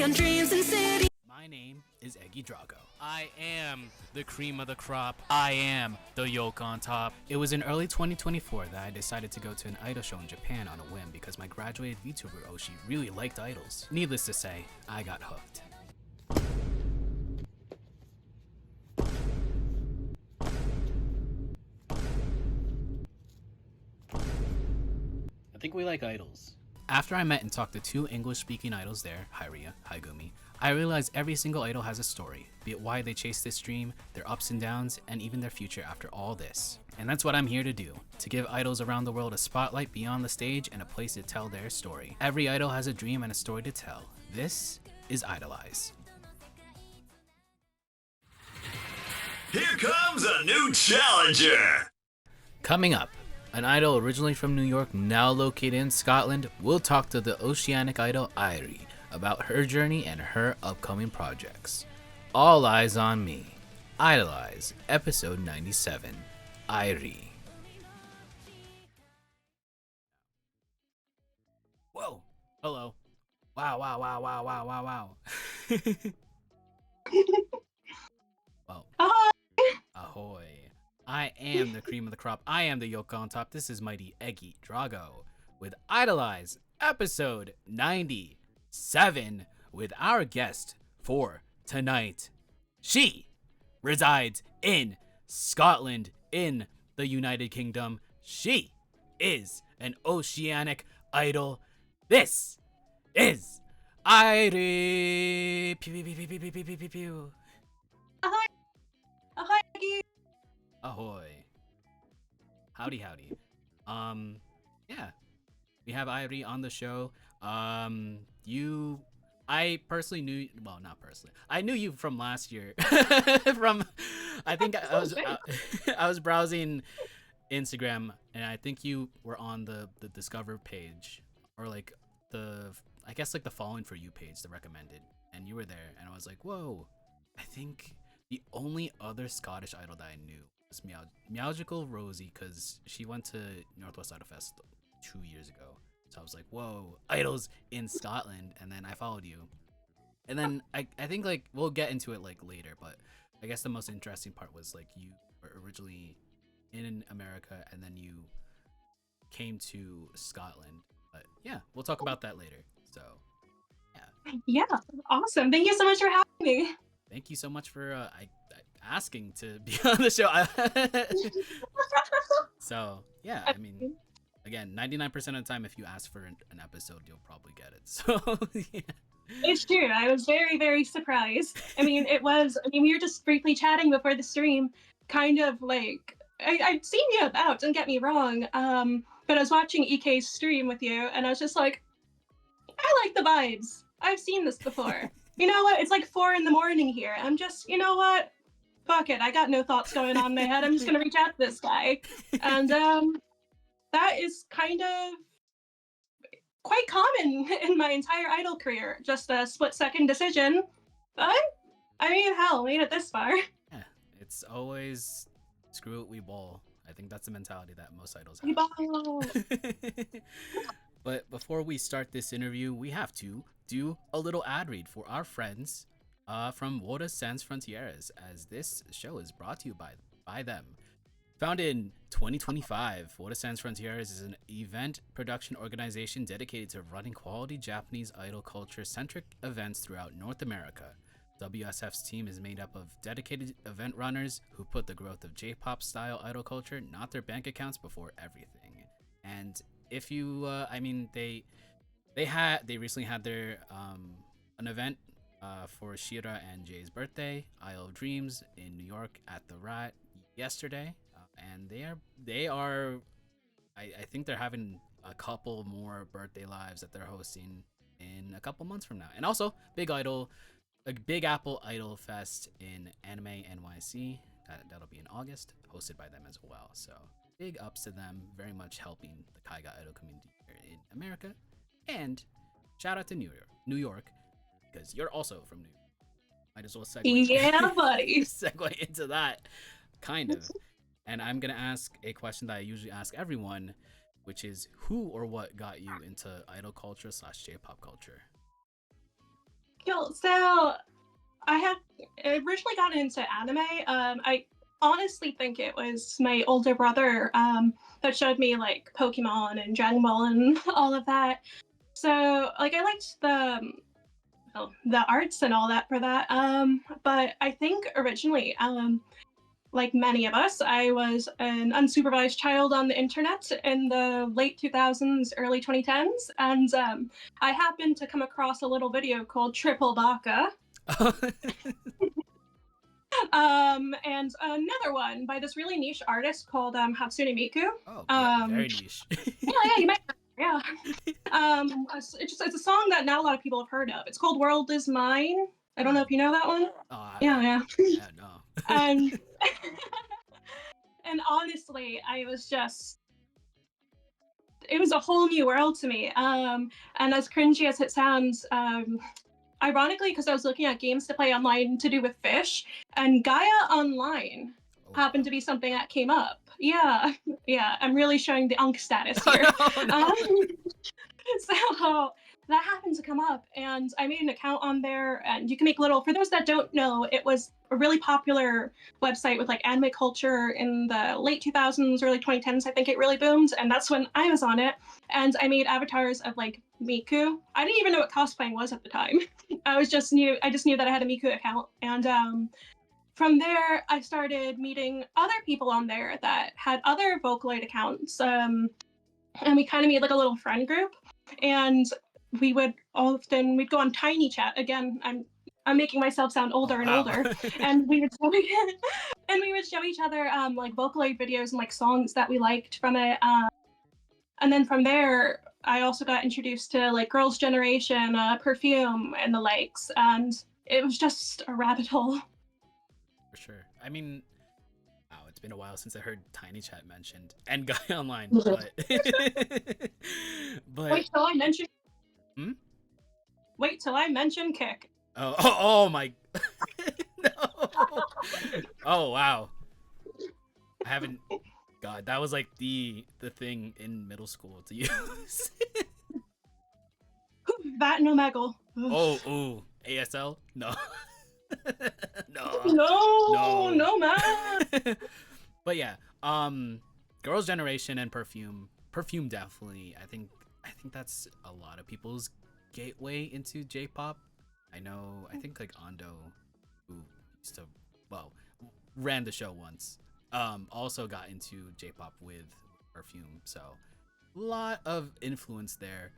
million dreams and cities. My name is Eggy Drago. I am the cream of the crop. I am the yolk on top. It was in early 2024 that I decided to go to an idol show in Japan on a whim because my graduated VTuber Oshi really liked idols. Needless to say, I got hooked. I think we like idols. After I met and talked to two English-speaking idols there, AIRI, Haigumi, I realized every single idol has a story, be it why they chase this dream, their ups and downs, and even their future after all this. And that's what I'm here to do, to give idols around the world a spotlight beyond the stage and a place to tell their story. Every idol has a dream and a story to tell. This is IDOLEYEZ. Here comes a new challenger! Coming up, an idol originally from New York, now located in Scotland, will talk to the Oceanic idol AIRI about her journey and her upcoming projects. All eyes on me. IDOLEYEZ, episode 97, AIRI. Whoa, hello. Wow. Wow. Ahoy. I am the cream of the crop. I am the yolk on top. This is mighty Eggy Drago with IDOLEYEZ episode 97 with our guest for tonight. She resides in Scotland in the United Kingdom. She is an Oceanic idol. This is AIRI. Pew, pew, pew, pew, pew, pew, pew, pew, pew. Ahoy! Ahoy, Eggy! Ahoy. Howdy. Yeah. We have AIRI on the show. I personally knew, well, not personally. I knew you from last year. I think I was browsing Instagram and I think you were on the Discover page or like I guess like the Following For You page, the recommended, and you were there and I was like, whoa. I think the only other Scottish idol that I knew was Meowgical Rosie, because she went to Northwest Idol Fest 2 years ago. So I was like, whoa, idols in Scotland. And then I followed you. And then I think like we'll get into it like later, but I guess the most interesting part was like you were originally in America and then you came to Scotland. But yeah, we'll talk about that later. So Yeah, awesome. Thank you so much for having me. thank you so much for asking to be on the show. So yeah, I mean, again, 99% of the time, if you ask for an episode, you'll probably get it. So yeah. It's true. I was very, very surprised. We were just briefly chatting before the stream, kind of like, I'd seen you about, don't get me wrong, but I was watching EK's stream with you, and I was just like, I like the vibes. I've seen this before. You know what? It's like 4 a.m. here. I'm just, you know what? Fuck it. I got no thoughts going on in my head. I'm just gonna reach out to this guy. And that is kind of quite common in my entire idol career. Just a split-second decision. But, I mean, hell, made it this far. Yeah, it's always screw it, we ball. I think that's the mentality that most idols We have. ball. But before we start this interview, we have to do a little ad read for our friends from Water Sans Frontieres, as this show is brought to you by them. Founded in 2025, Water Sans Frontieres is an event production organization dedicated to running quality Japanese idol culture-centric events throughout North America. WSF's team is made up of dedicated event runners who put the growth of J-pop style idol culture, not their bank accounts, before everything. And if you, they recently had their an event for Shira and Jay's birthday, Isle of Dreams, in New York at the Rat yesterday, and they are I think they're having a couple more birthday lives that they're hosting in a couple months from now. And also Big Apple Idol Fest in Anime NYC, that'll be in August, hosted by them as well. So big ups to them, very much helping the Kaiga idol community here in America. And shout out to New York, because you're also from New York. Might as well Yeah, buddy. segue into that, kind of. And I'm gonna ask a question that I usually ask everyone, which is, who or what got you into idol culture / J-pop culture? Cool. So I had originally gotten into anime. I honestly think it was my older brother that showed me like Pokemon and Dragon Ball and all of that. So like I liked the arts and all that for that. But I think originally, like many of us, I was an unsupervised child on the internet in the late 2000s, early 2010s, and I happened to come across a little video called Triple Baka, and another one by this really niche artist called Hatsune Miku. Oh yeah, Um, very niche. yeah, you might, yeah. It's a song that not a lot of people have heard of. It's called "World Is Mine." I don't know if you know that one. Yeah, yeah. Yeah, no. And and honestly, I was just it was a whole new world to me. And as cringy as it sounds, ironically, because I was looking at games to play online to do with fish, and Gaia Online Oh, happened wow. to be something that came up. Yeah, yeah, I'm really showing the unk status here. Oh, no. So that happened to come up, and I made an account on there. And you can make little, for those that don't know, it was a really popular website with like anime culture in the late 2000s, early 2010s. I think it really boomed, and that's when I was on it. And I made avatars of like Miku. I didn't even know what cosplaying was at the time. I just knew that I had a Miku account, and from there I started meeting other people on there that had other Vocaloid accounts. And we kind of made like a little friend group, and we'd go on Tiny Chat. Again, I'm making myself sound Oh, older and wow. older, and we would show each other like Vocaloid videos and like songs that we liked from it. And then from there, I also got introduced to like Girls' Generation, Perfume, and the likes, and it was just a rabbit hole. For sure. I mean, wow, it's been a while since I heard Tiny Chat mentioned and Guy Online, but but Wait till I mention. hmm? Wait till I mention Kick. Oh my no. Oh wow. I haven't God, that was like the thing in middle school to use. That no Meggle. Oh, ooh, ASL? No. No. No, No. no man. But yeah, Girls' Generation and Perfume definitely. I think that's a lot of people's gateway into J-pop. I think like Ando, who used to, well, ran the show once, also got into J-pop with Perfume. So a lot of influence there.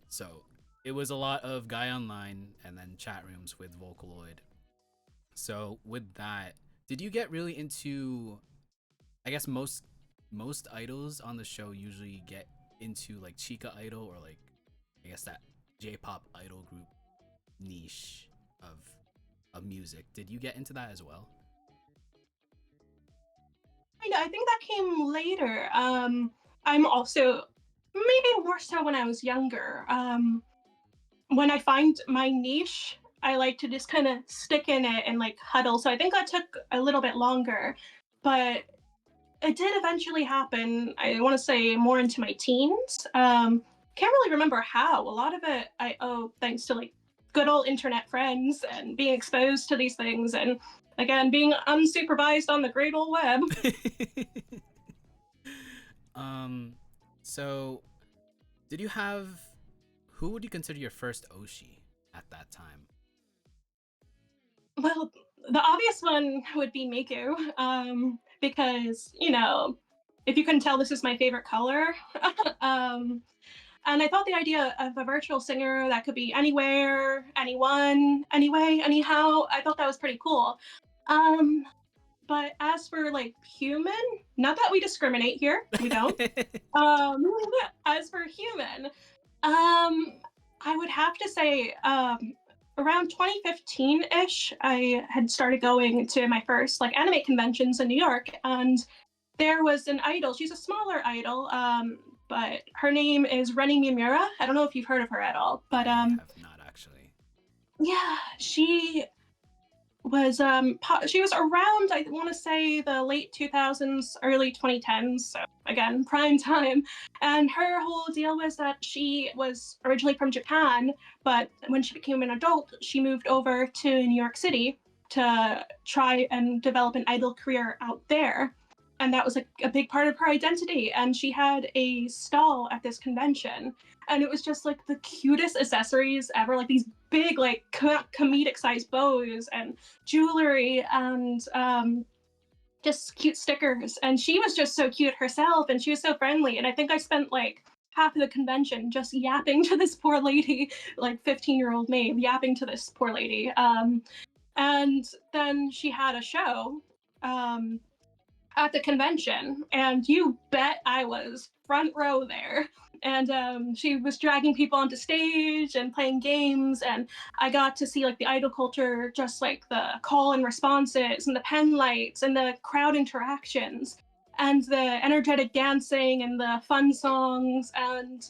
So it was a lot of Guy Online and then chat rooms with Vocaloid. So with that, did you get really into? I guess most idols on the show usually get into like Chica Idol or like I guess that J-pop idol group niche of music. Did you get into that as well? I think that came later. I'm also maybe more so when I was younger. When I find my niche, I like to just kind of stick in it and like huddle. So I think that took a little bit longer, but it did eventually happen. I want to say more into my teens. Can't really remember how. A lot of it I owe thanks to like good old internet friends and being exposed to these things, and again being unsupervised on the great old web. um, so did you have who would you consider your first Oshi at that time? Well, the obvious one would be Miku, because if you couldn't tell, this is my favorite color. um, and I thought the idea of a virtual singer that could be anywhere, anyone, anyway, anyhow, I thought that was pretty cool. Um, but as for like human, not that we discriminate here, we don't. Um, as for human, I would have to say around 2015-ish, I had started going to my first like anime conventions in New York, and there was an idol. She's a smaller idol, but her name is Reni Mimura. I don't know if you've heard of her at all, but I have not actually. yeah, she she was around, I want to say, the late 2000s, early 2010s, so again, prime time. And her whole deal was that she was originally from Japan, but when she became an adult, she moved over to New York City to try and develop an idol career out there. And that was a big part of her identity. And she had a stall at this convention, and it was just like the cutest accessories ever, like these big, like comedic sized bows and jewelry, and just cute stickers. And she was just so cute herself, and she was so friendly. And I think I spent like half of the convention just yapping to this poor lady, like 15-year-old me yapping to this poor lady. And then she had a show at the convention, and you bet I was front row there. And she was dragging people onto stage and playing games, and I got to see like the idol culture, just like the call and responses and the pen lights and the crowd interactions and the energetic dancing and the fun songs. And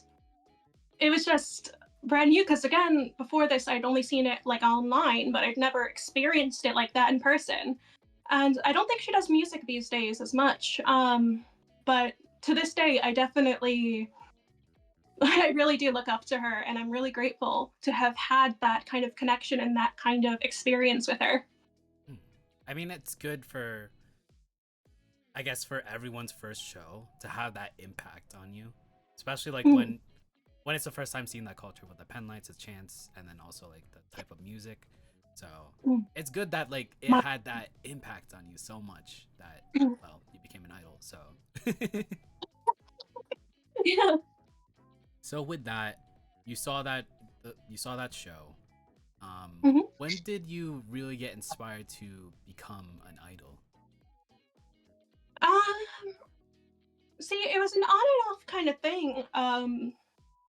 it was just brand new, because again, before this I'd only seen it like online, but I'd never experienced it like that in person. And I don't think she does music these days as much. But to this day, I definitely, I really do look up to her, and I'm really grateful to have had that kind of connection and that kind of experience with her. I mean, it's good for, I guess, for everyone's first show to have that impact on you, especially like when it's the first time seeing that culture with the pen lights, its chants, and then also like the type of music. So it's good that like it had that impact on you so much that, well, you became an idol. So Yeah. so with that, you saw that show. When did you really get inspired to become an idol? Um, See, it was an on and off kind of thing.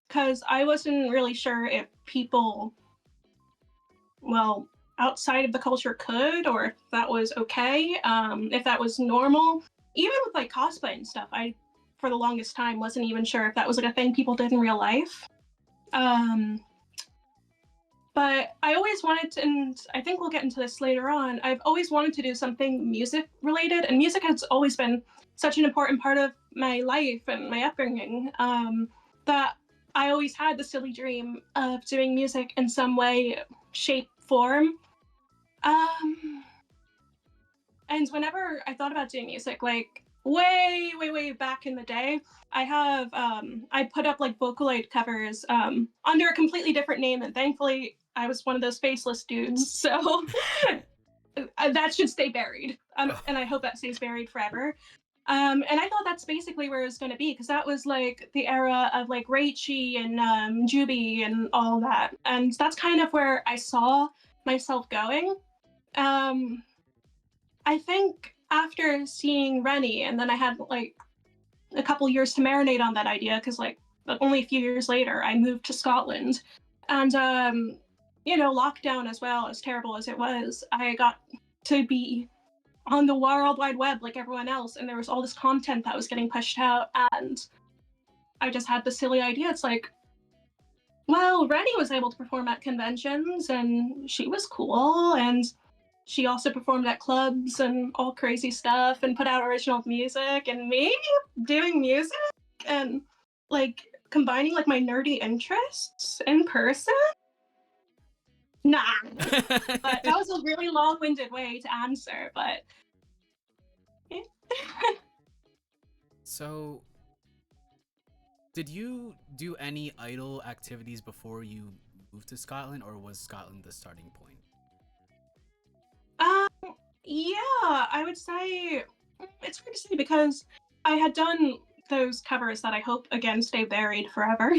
Because I wasn't really sure if people, well, outside of the culture could, or if that was okay, if that was normal. Even with like cosplay and stuff, I, for the longest time, wasn't even sure if that was like a thing people did in real life. Um, but I always wanted to, and I think we'll get into this later on, I've always wanted to do something music related, and music has always been such an important part of my life and my upbringing, that I always had the silly dream of doing music in some way, shape, form. Um, and whenever I thought about doing music, like way, way, way back in the day, I put up like Vocaloid covers under a completely different name, and thankfully I was one of those faceless dudes, so that should stay buried, and I hope that stays buried forever. And I thought that's basically where it was going to be, because that was like the era of like Reichi and Juby and all that, and that's kind of where I saw myself going. Um, I think after seeing Rennie, and then I had like a couple years to marinate on that idea, because like only a few years later I moved to Scotland, and lockdown, as well as terrible as it was, I got to be on the World Wide Web like everyone else, and there was all this content that was getting pushed out, and I just had the silly idea. It's like, well, Rennie was able to perform at conventions, and she was cool, and she also performed at clubs and all crazy stuff and put out original music, and me doing music and like combining like my nerdy interests in person. Nah. But that was a really long-winded way to answer, but So, did you do any idol activities before you moved to Scotland, or was Scotland the starting point? Yeah, I would say it's hard to say, because I had done those covers that I hope again stay buried forever.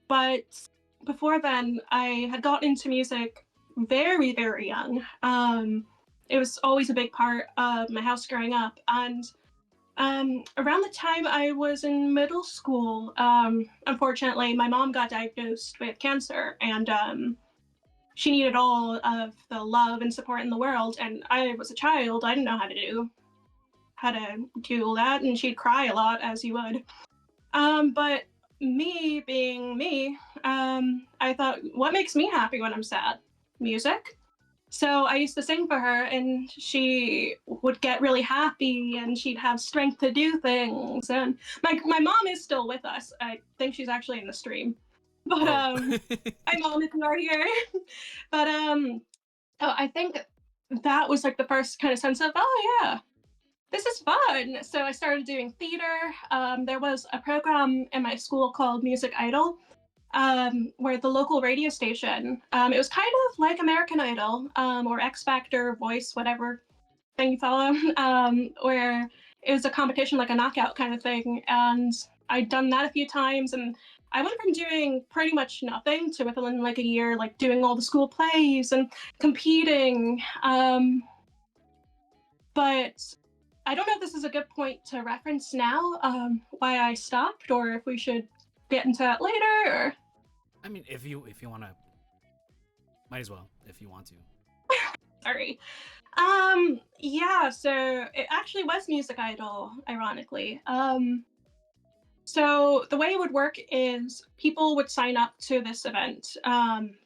But before then, I had got into music very, very young. It was always a big part of my house growing up, and around the time I was in middle school, unfortunately, my mom got diagnosed with cancer, and she needed all of the love and support in the world. And I was a child; I didn't know how to do all that, and she'd cry a lot, as you would. But me being me, I thought, what makes me happy when I'm sad? Music. So I used to sing for her, and she would get really happy, and she'd have strength to do things. And my mom is still with us. I think she's actually in the stream, but Oh. my mom if you are here. But oh, I think that was like the first kind of sense of, oh yeah, this is fun. So I started doing theater. There was a program in my school called Music Idol, where the local radio station, it was kind of like American Idol, or X Factor, Voice, whatever thing you follow, where it was a competition, like a knockout kind of thing. And I'd done that a few times, and I went from doing pretty much nothing to within like a year, like doing all the school plays and competing. But I don't know if this is a good point to reference now, why I stopped, or if we should get into that later, or I mean, if you wanna, might as well if you want to. sorry. Yeah, so it actually was Music Idol, ironically. So the way it would work is people would sign up to this event,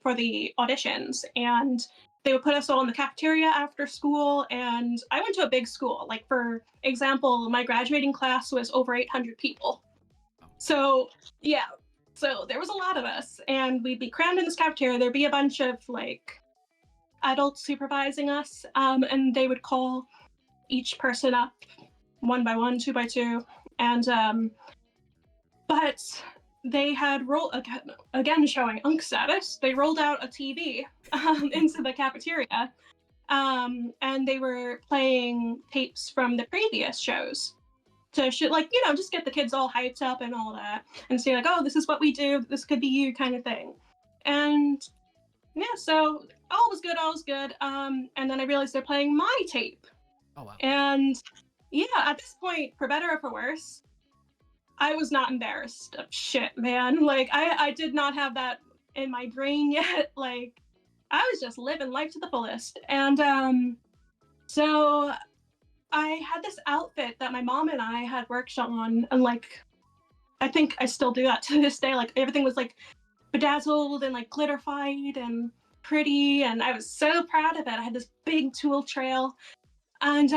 for the auditions, and they would put us all in the cafeteria after school. And I went to a big school. Like, for example, my graduating class was over 800 people. So yeah, so there was a lot of us, and we'd be crammed in this cafeteria. There'd be a bunch of like adults supervising us, and they would call each person up one by one, two by two, and but they had rolled again showing Unk status. They rolled out a TV into the cafeteria, and they were playing tapes from the previous shows to like, just get the kids all hyped up and all that, and say like, oh, this is what we do. This could be you, kind of thing. And yeah, so all was good, all was good. And then I realized they're playing my tape. Oh wow. And yeah, at this point, for better or for worse, I was not embarrassed of shit, man. Like, I did not have that in my brain yet. Like, I was just living life to the fullest. And so I had this outfit that my mom and I had worked on, and like, I think I still do that to this day. Like, everything was like bedazzled and like glitterified and pretty, and I was so proud of it. I had this big tool trail, and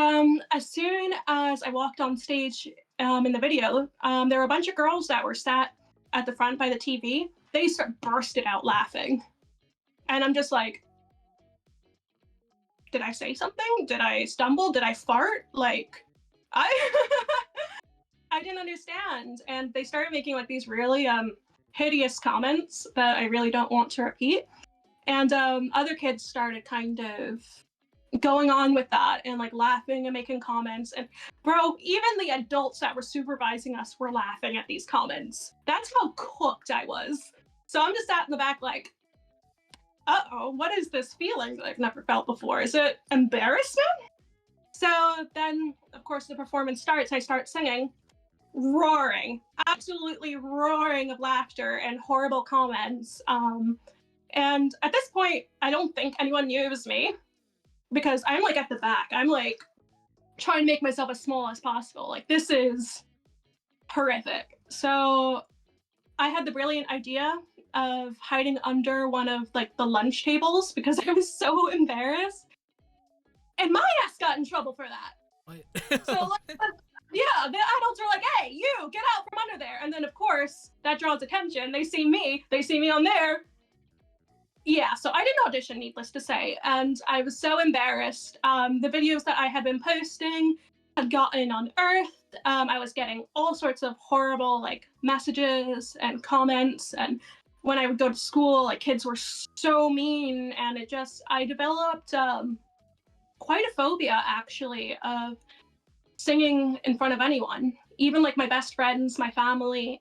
as soon as I walked on stage, in the video, there were a bunch of girls that were sat at the front by the TV. They start bursted out laughing, and I'm just like, did I say something? Did I stumble? Did I fart? Like, I I didn't understand, and they started making like these really hideous comments that I really don't want to repeat. And other kids started kind of going on with that and like laughing and making comments. And bro, even the adults that were supervising us were laughing at these comments. That's how cooked I was. So I'm just sat in the back like, uh-oh, what is this feeling that I've never felt before? Is it embarrassment? So then, of course, the performance starts. I start singing, roaring, absolutely roaring of laughter and horrible comments. And at this point, I don't think anyone knew it was me, because I'm like at the back. I'm like trying to make myself as small as possible. Like, this is horrific. So I had the brilliant idea of hiding under one of like the lunch tables because I was so embarrassed. And my ass got in trouble for that. What? So like, yeah, the adults are like, hey, you get out from under there. And then of course that draws attention. They see me on there. Yeah, so I didn't audition, needless to say, and I was so embarrassed. The videos that I had been posting had gotten unearthed. I was getting all sorts of horrible like messages and comments, and when I would go to school, like, kids were so mean, and I developed quite a phobia actually of singing in front of anyone, even like my best friends, my family.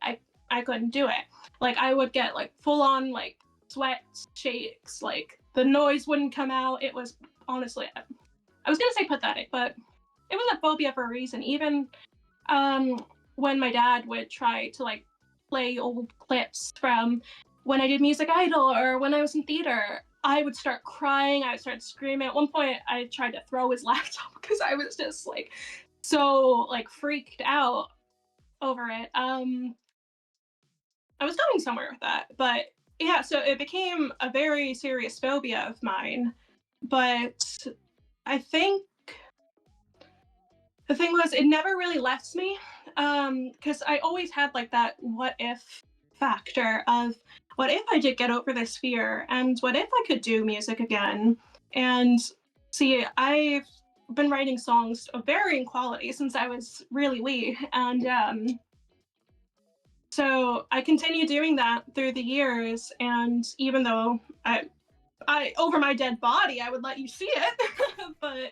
I couldn't do it. Like, I would get like full on like sweat shakes, like the noise wouldn't come out. It was honestly, I was gonna say pathetic, but it was a phobia for a reason. Even when my dad would try to like play old clips from when I did Music Idol or when I was in theater, I would start crying, I would start screaming. At one point I tried to throw his laptop because I was just like so like freaked out over it. I was going somewhere with that, but yeah, so it became a very serious phobia of mine but I think the thing was it never really left me, because I always had like that what if factor of what if I did get over this fear and what if I could do music again. And see, I've been writing songs of varying quality since I was really wee, and so I continue doing that through the years. And even though I over my dead body, I would let you see it, but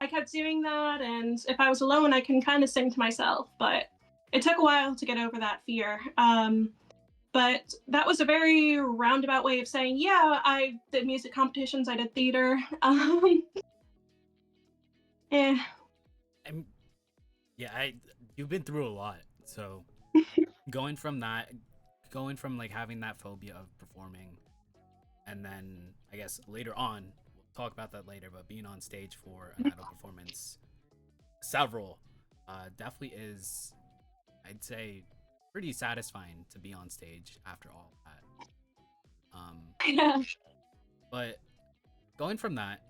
I kept doing that. And if I was alone, I can kind of sing to myself. But it took a while to get over that fear. But that was a very roundabout way of saying, yeah, I did music competitions, I did theater. Eh. I'm yeah, I you've been through a lot. So going from that, going from like having that phobia of performing, and then I guess later on, we'll talk about that later, but being on stage for an idol performance, several, definitely is, I'd say, pretty satisfying to be on stage after all that. Yeah. But going from that,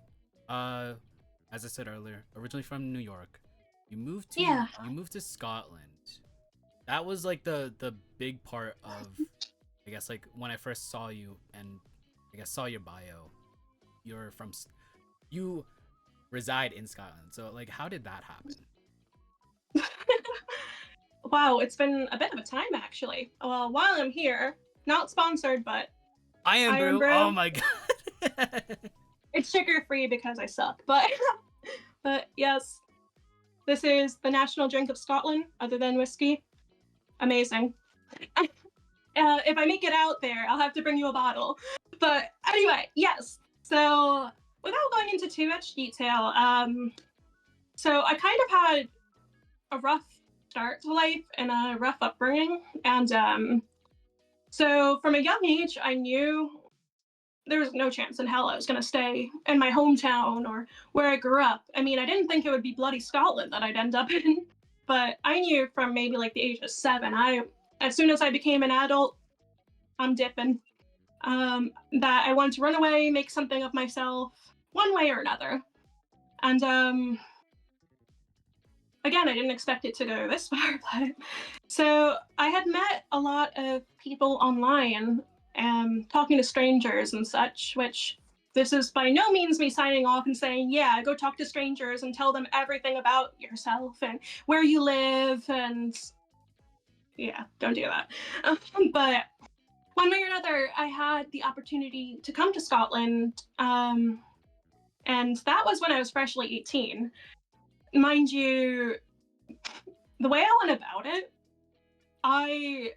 uh, as I said earlier, originally from New York, Yeah. you moved to Scotland. That was like the big part of, I guess, like when I first saw you and I guess saw your bio. You're from you reside in Scotland. So like how did that happen? Wow, it's been a bit of a time actually. Well, while I'm here, not sponsored, but I am Iron brew. Oh Brew. my god. It's sugar free because I suck, but but yes, this is the national drink of Scotland, other than whiskey. Amazing. If I make it out there, I'll have to bring you a bottle. But anyway, yes. So without going into too much detail, so I kind of had a rough start to life and a rough upbringing, and so from a young age, I knew there was no chance in hell I was going to stay in my hometown or where I grew up. I mean, I didn't think it would be bloody Scotland that I'd end up in, but I knew from maybe like the age of 7, as soon as I became an adult, I'm dipping. That I wanted to run away, make something of myself, one way or another. And again, I didn't expect it to go this far, but so I had met a lot of people online, talking to strangers and such, which this is by no means me signing off and saying, yeah, go talk to strangers and tell them everything about yourself and where you live, and yeah, don't do that. But one way or another, I had the opportunity to come to Scotland, and that was when I was freshly 18. Mind you, the way I went about it, I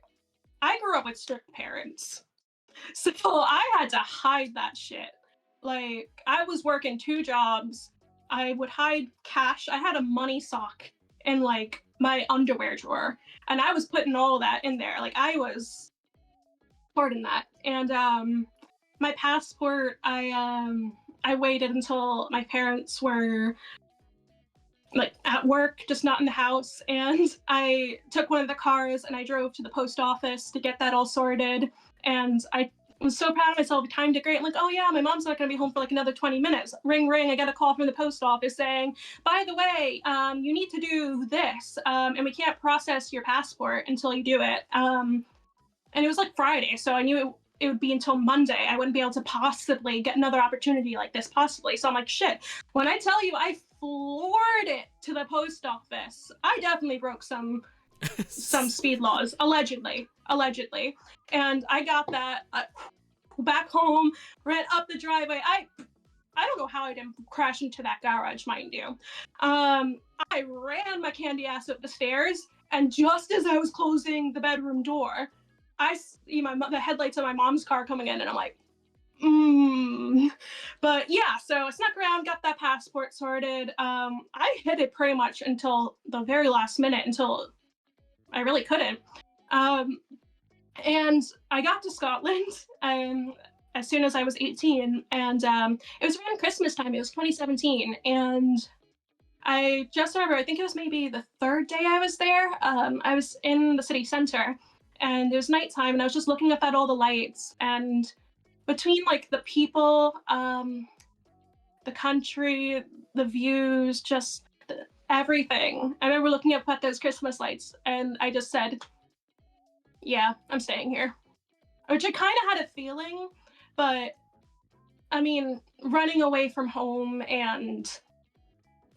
I grew up with strict parents. So I had to hide that shit. Like I was working 2 jobs. I would hide cash. I had a money sock in like my underwear drawer, and I was putting all that in there. Like I was pardon that. And my passport, I waited until my parents were like at work, just not in the house. And I took one of the cars and I drove to the post office to get that all sorted. And I was so proud of myself. I timed it great. I'm like, oh yeah, my mom's not going to be home for like another 20 minutes. Ring, ring. I got a call from the post office saying, by the way, you need to do this. And we can't process your passport until you do it. And it was like Friday. So I knew it would be until Monday. I wouldn't be able to possibly get another opportunity like this, possibly. So I'm like, shit. When I tell you I floored it to the post office, I definitely broke some speed laws, allegedly. And I got that back home, ran up the driveway. I don't know how I didn't crash into that garage, mind you. I ran my candy ass up the stairs, and just as I was closing the bedroom door, I see the headlights of my mom's car coming in, and I'm like, But yeah, so I snuck around, got that passport sorted. I hid it pretty much until the very last minute, until I really couldn't. Um, and I got to Scotland as soon as I was 18, and it was around Christmas time. It was 2017, and I just remember, I think it was maybe the third day I was there. I was in the city center, and it was nighttime, and I was just looking up at all the lights, and between like the people, the country, the views, just everything. I remember looking up at those Christmas lights, and I just said, "Yeah, I'm staying here." Which I kind of had a feeling, but I mean, running away from home and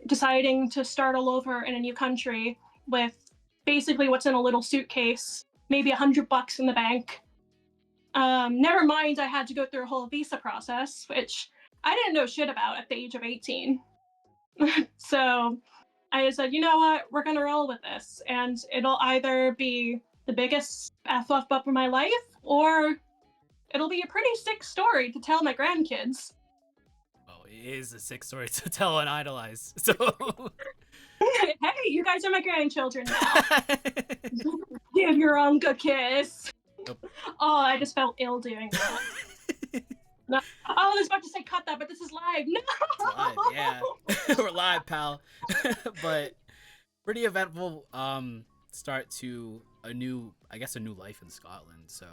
deciding to start all over in a new country with basically what's in a little suitcase, maybe $100 in the bank. Never mind, I had to go through a whole visa process, which I didn't know shit about at the age of 18. So I said, you know what, we're gonna roll with this, and it'll either be the biggest F up of my life, or it'll be a pretty sick story to tell my grandkids. Oh, it is a sick story to tell and idolize. So Hey, you guys are my grandchildren now. Give your uncle a kiss. Nope. Oh, I just felt ill doing that. No. Oh, I was about to say cut that, but this is live. No. It's live, yeah. We're live, pal. But pretty eventful start to a new life in Scotland. So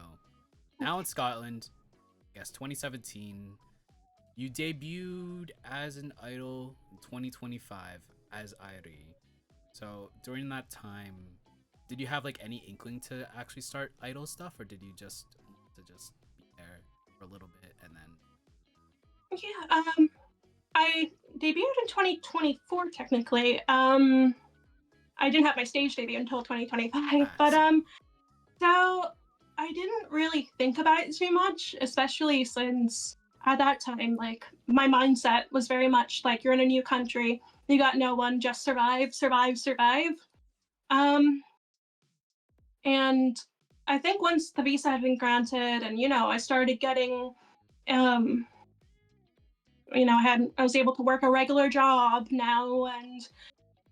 now in Scotland, I guess 2017, you debuted as an idol in 2025 as IDOLEYEZ. So during that time, did you have like any inkling to actually start idol stuff, or did you just be there for a little bit and then? Yeah, I debuted in 2024 technically. I didn't have my stage debut until 2025, but so I didn't really think about it too much, especially since at that time, like, my mindset was very much like, you're in a new country, you got no one, just survive, survive, survive. Um, and I think once the visa had been granted, and I started getting, um, I was able to work a regular job now, and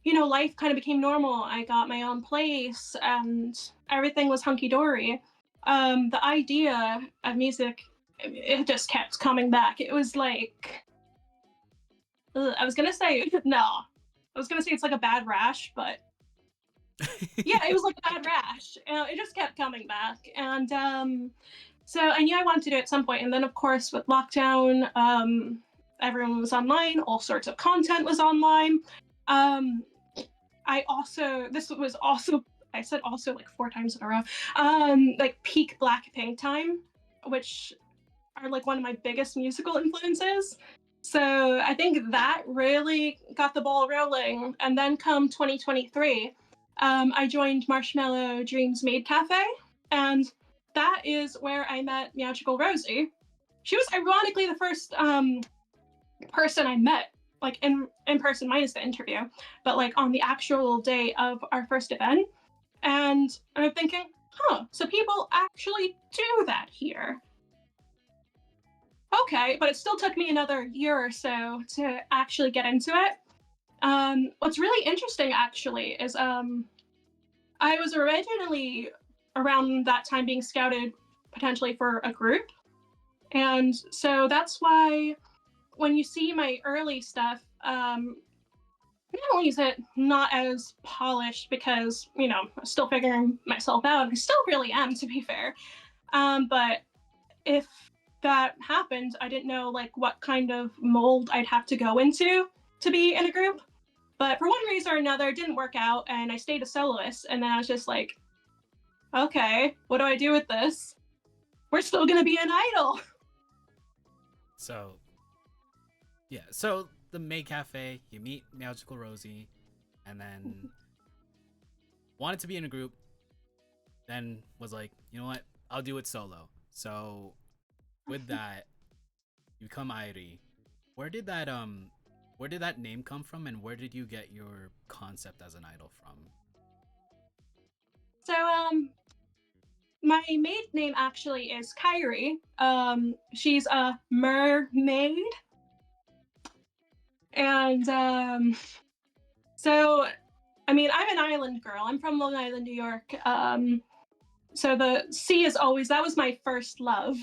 life kind of became normal. I got my own place, and everything was hunky dory. The idea of music, it just kept coming back. It was like, I was gonna say no. I was gonna say it's like a bad rash, but yeah, it was like a bad rash. It just kept coming back, and so I knew I wanted to do it at some point. And then, of course, with lockdown, everyone was online. All sorts of content was online. This was also, I said also like 4 times in a row, like peak Blackpink time, which are like one of my biggest musical influences. So I think that really got the ball rolling. And then come 2023, I joined Marshmallow Dreams Maid Cafe, and that is where I met Magical Rosie. She was ironically the first person I met, like in person minus the interview, but like on the actual day of our first event. And I'm thinking, so people actually do that here. Okay, but it still took me another year or so to actually get into it. What's really interesting actually is I was originally around that time being scouted potentially for a group. And so that's why when you see my early stuff, not only is it not as polished because, I'm still figuring myself out. I still really am, to be fair. But if that happened, I didn't know like what kind of mold I'd have to go into to be in a group. But for one reason or another, it didn't work out, and I stayed a soloist. And then I was just like, okay, what do I do with this? We're still gonna be an idol. So, yeah. So the Maid Cafe, you meet Magical Rosie, and then wanted to be in a group. Then was like, you know what? I'll do it solo. So with that, you become IDOLEYEZ. Where did that name come from, and where did you get your concept as an idol from? So my maid name actually is AIRI. She's a mermaid. And so I mean, I'm an island girl. I'm from Long Island, New York. So the sea is always, that was my first love.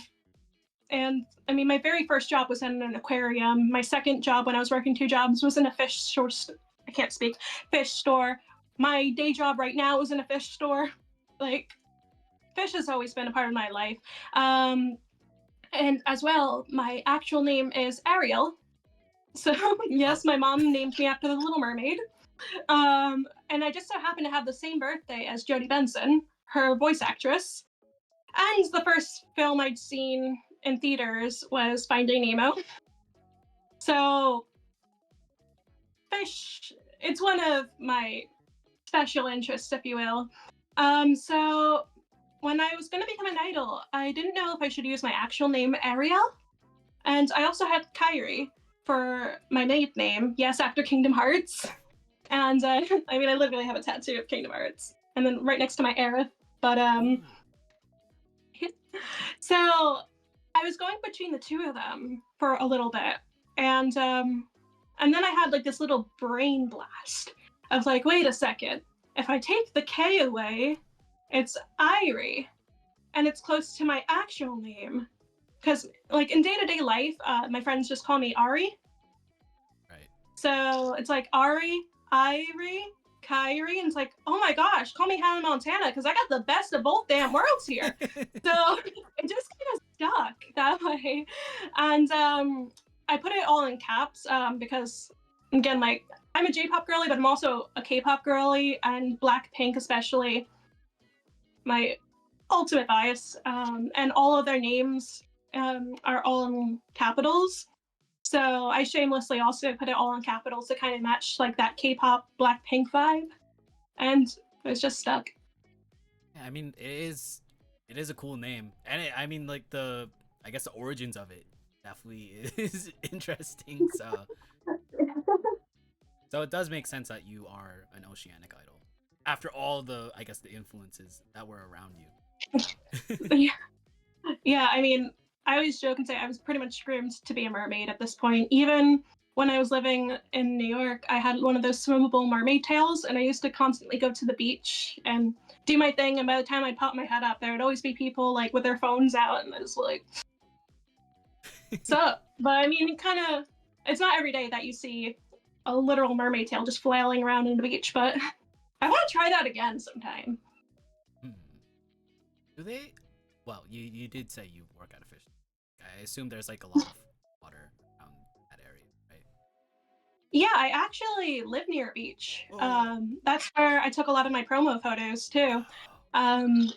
And I mean, my very first job was in an aquarium. My second job, when I was working 2 jobs, was in a fish store. I can't speak. Fish store. My day job right now is in a fish store. Like, fish has always been a part of my life. And as well, my actual name is Ariel. So Oh, yes, my mom named me after the Little Mermaid. And I just so happened to have the same birthday as Jodie Benson, her voice actress. And the first film I'd seen in theaters was Finding Nemo. So fish, it's one of my special interests, if you will. So when I was going to become an idol, I didn't know if I should use my actual name, Ariel. And I also had Kyrie for my maiden name, yes, after Kingdom Hearts. And I mean, I literally have a tattoo of Kingdom Hearts. And then right next to my Aerith. But ooh. so I was going between the two of them for a little bit. And then I had like this little brain blast of like, wait a second. If I take the K away, it's IRI. And it's close to my actual name. Because like in day-to-day life, my friends just call me Ari. Right. So it's like Ari, Irie, Kyrie, and it's like, oh my gosh, call me Hannah Montana because I got the best of both damn worlds here. So it just kind of stuck that way. And I put it all in caps because, again, like, I'm a J-pop girly, but I'm also a K-pop girly, and Blackpink especially, my ultimate bias. And all of their names are all in capitals. So I shamelessly also put it all in capitals to kind of match like that K-pop Blackpink vibe, and it was just stuck. Yeah, I mean, it is a cool name, and I mean, like I guess the origins of it definitely is interesting. So it does make sense that you are an oceanic idol after all the, I guess, the influences that were around you. Yeah, yeah. I mean, I always joke and say I was pretty much groomed to be a mermaid at this point. Even when I was living in New York, I had one of those swimmable mermaid tails, and I used to constantly go to the beach and do my thing. And by the time I'd pop my head up, there would always be people like with their phones out, and I was like, "Sup?" But I mean, it's not every day that you see a literal mermaid tail just flailing around in the beach, but I want to try that again sometime. Hmm. Do they? Well, you did say you work at a fish. I assume there's like a lot of water around that area, right? Yeah, I actually live near a beach. Oh. That's where I took a lot of my promo photos too. Um,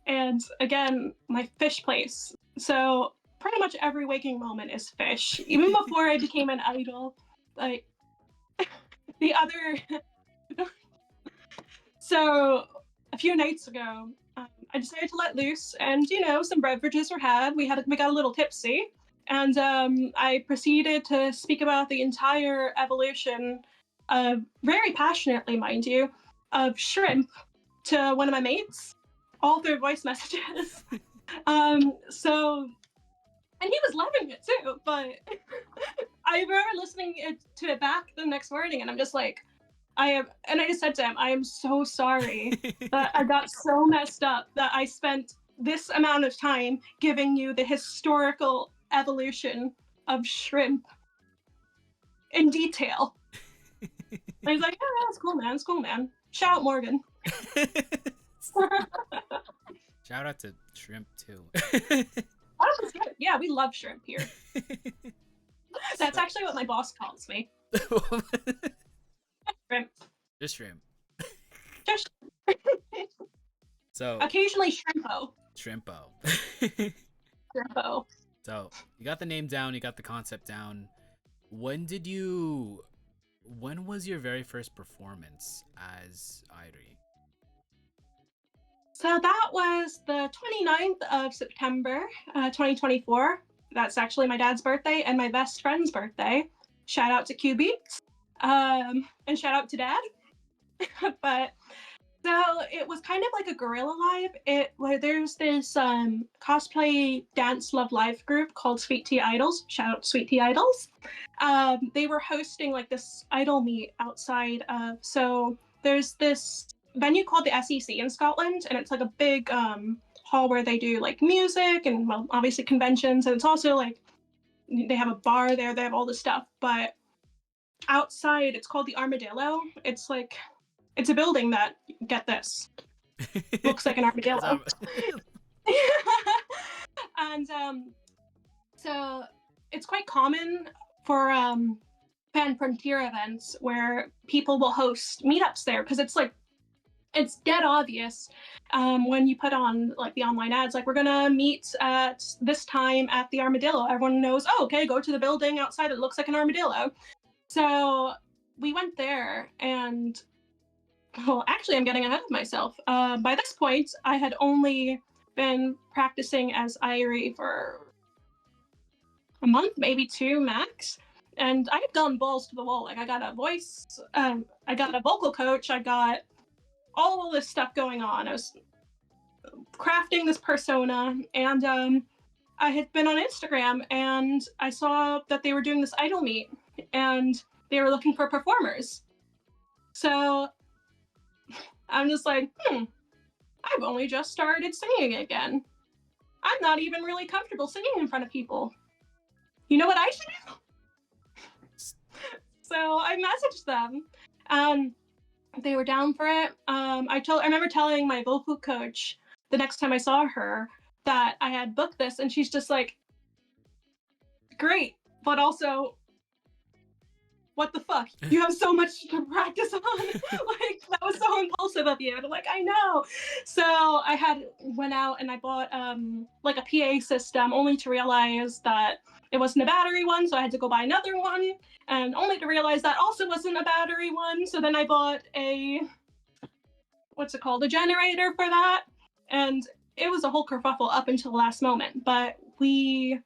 and again, my fish place. So pretty much every waking moment is fish. Even before I became an idol, like the other. So a few nights ago, I decided to let loose, and some beverages were had. We got a little tipsy, and I proceeded to speak about the entire evolution, very passionately, mind you, of shrimp to one of my mates, all through voice messages. So, and he was loving it too. But I remember listening to it back the next morning, and I'm just like, and I just said to him, I am so sorry that I got so messed up that I spent this amount of time giving you the historical evolution of shrimp in detail. And he's like, yeah, it's cool, man. It's cool, man. Shout out Morgan. Shout out to shrimp too. Yeah, we love shrimp here. That's actually what my boss calls me. Shrimp. Just shrimp. Just So occasionally shrimpo. shrimpo. Shrimpo. So you got the name down, you got the concept down. When was your very first performance as Airi? So that was the 29th of September, 2024. That's actually my dad's birthday and my best friend's birthday. Shout out to QB, and shout out to Dad. But so it was kind of like a guerrilla live. Where there's this cosplay dance love live group called Sweet Tea Idols. Shout out Sweet Tea Idols. They were hosting like this idol meet outside of. So there's this venue called the SEC in Scotland, and it's like a big hall where they do like music and, well, obviously conventions, and it's also like they have a bar there. They have all this stuff, but outside it's called the Armadillo. It's a building that, get this, looks like an armadillo. And so it's quite common for fan frontier events where people will host meetups there, because it's dead obvious when you put on like the online ads, like we're gonna meet at this time at the Armadillo. Everyone knows, oh, okay, go to the building outside. It looks like an armadillo. So we went there, and well, actually, I'm getting ahead of myself. By this point, I had only been practicing as IRI for a month, maybe two max. And I had gone balls to the wall. Like I got a voice, I got a vocal coach, I got all this stuff going on. I was crafting this persona, and I had been on Instagram and I saw that they were doing this idol meet, and they were looking for performers. So I'm just like, I've only just started singing again. I'm not even really comfortable singing in front of people. You know what I should do? So I messaged them. They were down for it. I remember telling my vocal coach the next time I saw her that I had booked this, and she's just like, great, but also, what the fuck? You have so much to practice on. Like, that was so impulsive of you. And I'm like, I know. So I went out and I bought like a PA system, only to realize that it wasn't a battery one, so I had to go buy another one, and only to realize that also wasn't a battery one. So then I bought a a generator for that, and it was a whole kerfuffle up until the last moment. But we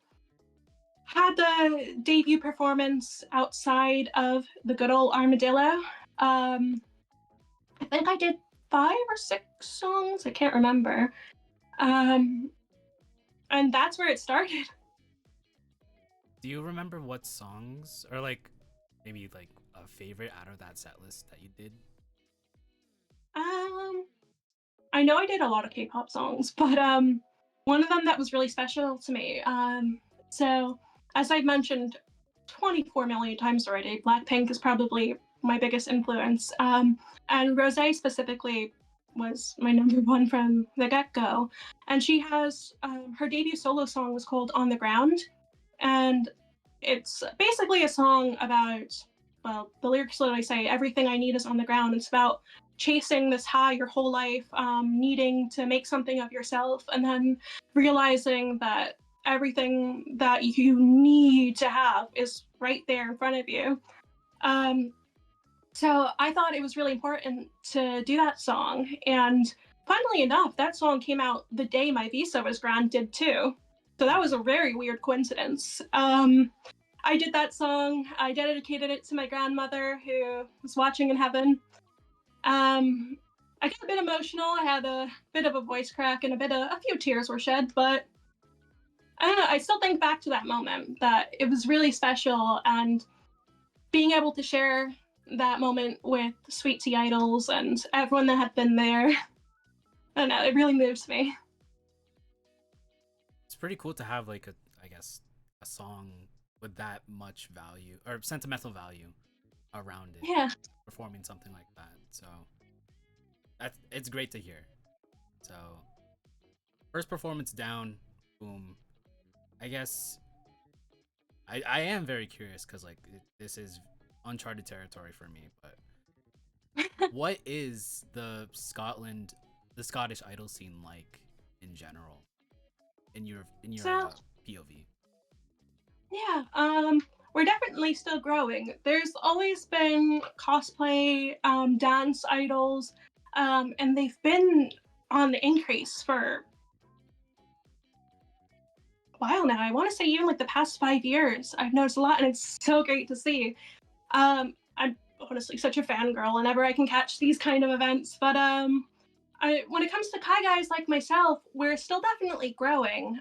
had the debut performance outside of the good old Armadillo. I think I did 5 or 6 songs, I can't remember. And that's where it started. Do you remember what songs, or like maybe like a favorite out of that set list that you did? I know I did a lot of K-pop songs, but one of them that was really special to me. So as I've mentioned 24 million times already, Blackpink is probably my biggest influence. And Rosé specifically was my number one from the get-go. And she has her debut solo song was called On the Ground. And it's basically a song about, well, the lyrics literally say, everything I need is on the ground. It's about chasing this high your whole life, needing to make something of yourself, and then realizing that everything that you need to have is right there in front of you. So I thought it was really important to do that song, and funnily enough, that song came out the day my visa was granted too. So that was a very weird coincidence. I did that song, I dedicated it to my grandmother who was watching in heaven. I got a bit emotional, I had a bit of a voice crack, and a few tears were shed, but I don't know, I still think back to that moment, that it was really special, and being able to share that moment with Sweet Tea Idols and everyone that had been there, I don't know, it really moves me. It's pretty cool to have like a song with that much value or sentimental value around it. Yeah. Performing something like that. So it's great to hear. So first performance down, boom. I guess I am very curious because like this is uncharted territory for me. But what is the Scottish idol scene like in general, in your So, POV? yeah, we're definitely still growing. There's always been cosplay, dance idols, and they've been on the increase for a while now. I want to say even like the past 5 years, I've noticed a lot, and it's so great to see. I'm honestly such a fangirl whenever I can catch these kind of events, but when it comes to Kai guys like myself, we're still definitely growing.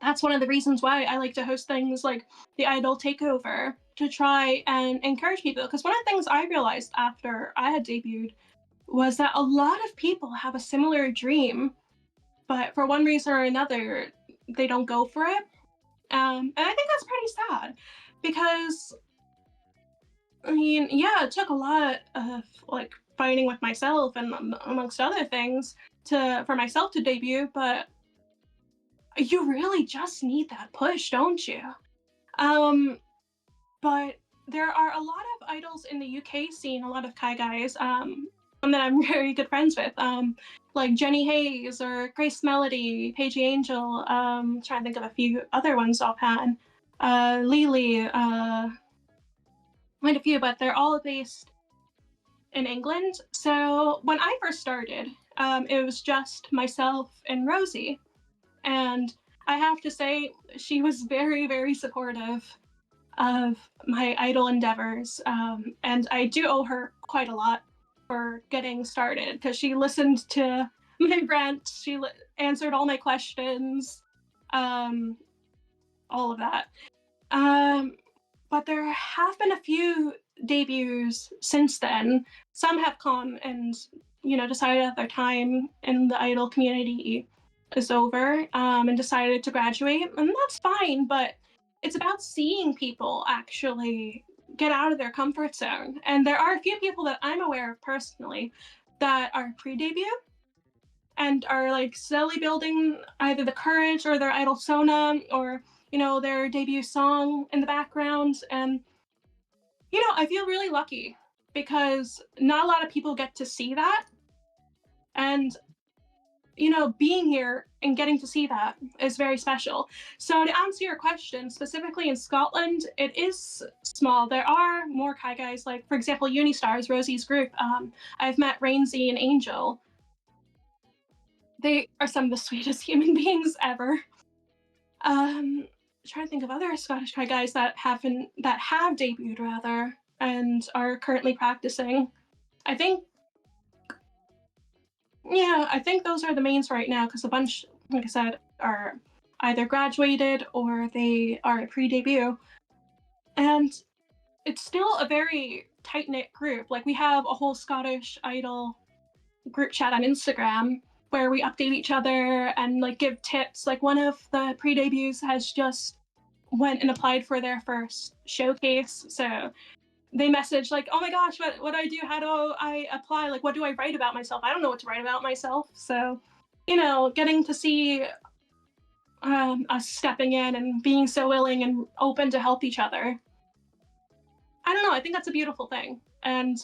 That's one of the reasons why I like to host things like the Idol Takeover, to try and encourage people. Because one of the things I realized after I had debuted was that a lot of people have a similar dream, but for one reason or another, they don't go for it. And I think that's pretty sad, because I mean, yeah, it took a lot of like fighting with myself and amongst other things for myself to debut, but you really just need that push, don't you? Um, but there are a lot of idols in the UK scene, a lot of Kai guys, that I'm very good friends with, like Jenny Hayes or Grace Melody, Paige Angel, trying to think of a few other ones offhand, Lily, quite a few, but they're all based in England. So when I first started, it was just myself and Rosie, and I have to say she was very, very supportive of my idol endeavors. And I do owe her quite a lot for getting started because she listened to my rant, answered all my questions, um, all of that. But there have been a few debuts since then. Some have come and, decided that their time in the idol community is over, and decided to graduate, and that's fine. But it's about seeing people actually get out of their comfort zone. And there are a few people that I'm aware of personally that are pre-debut and are like slowly building either the courage or their idol sona or their debut song in the background. And I feel really lucky because not a lot of people get to see that. And being here and getting to see that is very special. So to answer your question, specifically in Scotland, it is small. There are more Kai guys, like for example, Unistars, Rosie's group. I've met Rainsy and Angel. They are some of the sweetest human beings ever. Trying to think of other Scottish Kai guys that have debuted rather and are currently practicing. I think those are the mains right now because a bunch, like I said, are either graduated or they are pre-debut. And it's still a very tight-knit group. Like we have a whole Scottish Idol group chat on Instagram where we update each other and like give tips. Like one of the pre-debuts has just went and applied for their first showcase. So they message like, oh my gosh, what do I do? How do I apply? Like, what do I write about myself? I don't know what to write about myself. So, getting to see us stepping in and being so willing and open to help each other. I don't know. I think that's a beautiful thing. And,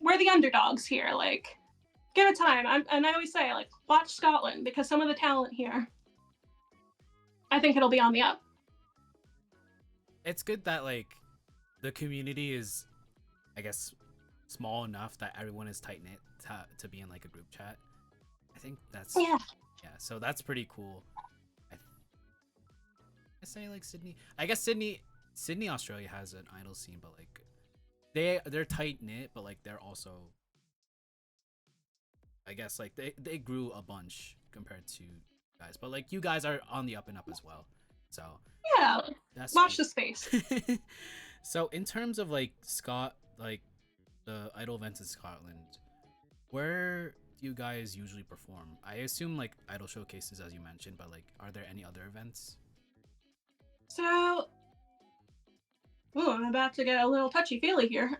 we're the underdogs here. Like, give it time. And I always say, like, watch Scotland because some of the talent here, I think it'll be on the up. It's good that like the community is, I guess, small enough that everyone is tight knit to be in like a group chat. I think that's Yeah. So that's pretty cool. I say like Sydney. I guess Sydney, Australia has an idol scene, but like they're tight knit, but like they're also, I guess like they grew a bunch compared to guys, but like you guys are on the up and up as well. So Yeah. that's Watch cool. the space. So in terms of like like the idol events in Scotland, where do you guys usually perform? I assume like idol showcases as you mentioned, but like are there any other events? So, I'm about to get a little touchy-feely here.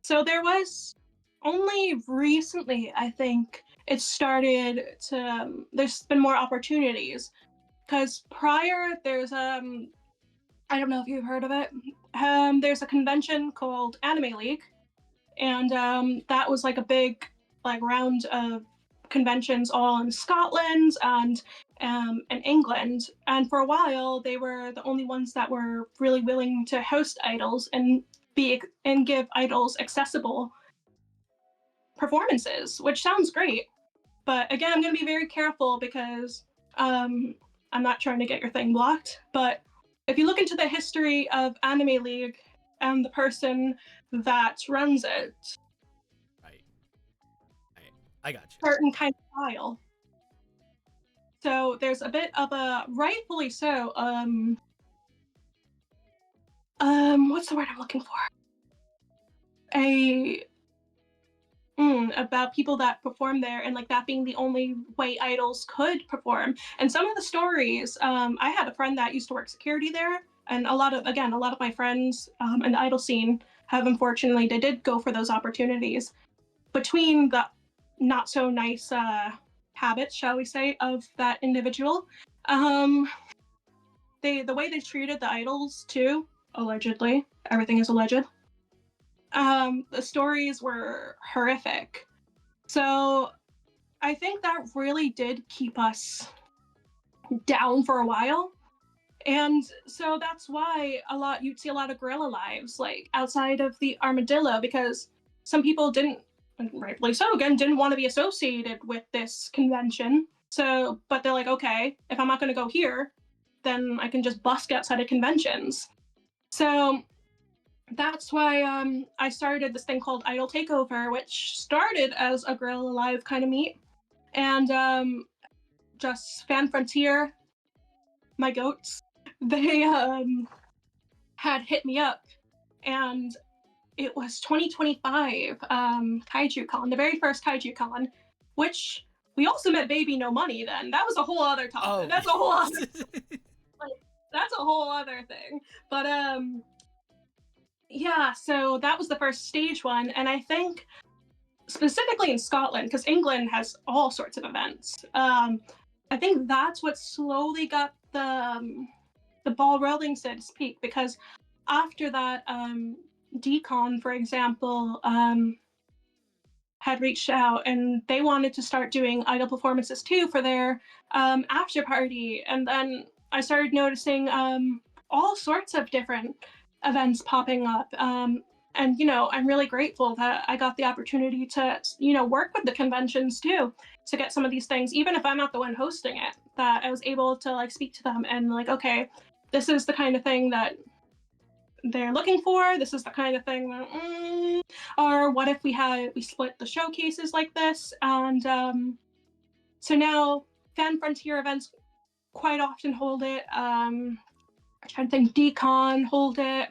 So there was only recently, I think, it started to. There's been more opportunities because prior there's I don't know if you've heard of it. There's a convention called Anime League, and that was like a big like round of conventions all in Scotland and in England. And for a while, they were the only ones that were really willing to host idols and give idols accessible performances, which sounds great. But again, I'm going to be very careful because I'm not trying to get your thing blocked. But if you look into the history of Anime League and the person that runs it, Right. I got you. certain kind of style. So there's a bit of a, rightfully so, what's the word I'm looking for? About people that perform there and like that being the only way idols could perform. And some of the stories, I had a friend that used to work security there, and a lot of my friends in the idol scene have unfortunately they did go for those opportunities. Between the not so nice habits, shall we say, of that individual, um, the way they treated the idols too, allegedly, everything is alleged. The stories were horrific. So I think that really did keep us down for a while. And so that's why you'd see a lot of guerrilla lives, like outside of the armadillo, because some people didn't, and rightfully so, again, didn't want to be associated with this convention. So, but they're like, okay, if I'm not going to go here, then I can just busk outside of conventions. So that's why I started this thing called Idol Takeover, which started as a guerrilla live kind of meet, and just Fan Frontier, my goats, they had hit me up, and it was 2025 Kaiju Con, the very first Kaiju Con, which we also met Baby No Money then. That was a whole other topic. Oh. That's a whole other that's a whole other thing. But yeah, so that was the first stage one, and I think specifically in Scotland, because England has all sorts of events. I think that's what slowly got the ball rolling, so to speak, because after that, Decon, for example, had reached out and they wanted to start doing idol performances too for their after party, and then I started noticing all sorts of different events popping up. And I'm really grateful that I got the opportunity to work with the conventions too, to get some of these things, even if I'm not the one hosting it, that I was able to like speak to them and like, okay, this is the kind of thing that they're looking for, this is the kind of thing that or what if we split the showcases like this. And so now Fan Frontier events quite often hold it. I'm trying to think, Decon hold it.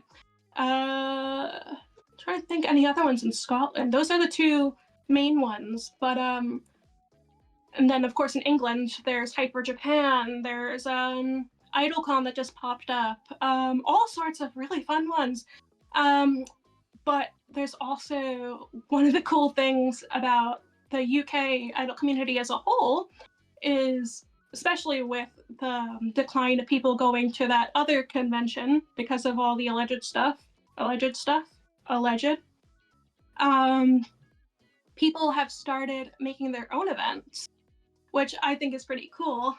Trying to think any other ones in Scotland. Those are the two main ones. But and then of course in England there's Hyper Japan, there's IdolCon that just popped up, all sorts of really fun ones. But there's also one of the cool things about the UK idol community as a whole is, especially with the decline of people going to that other convention because of all the alleged stuff, people have started making their own events, which I think is pretty cool.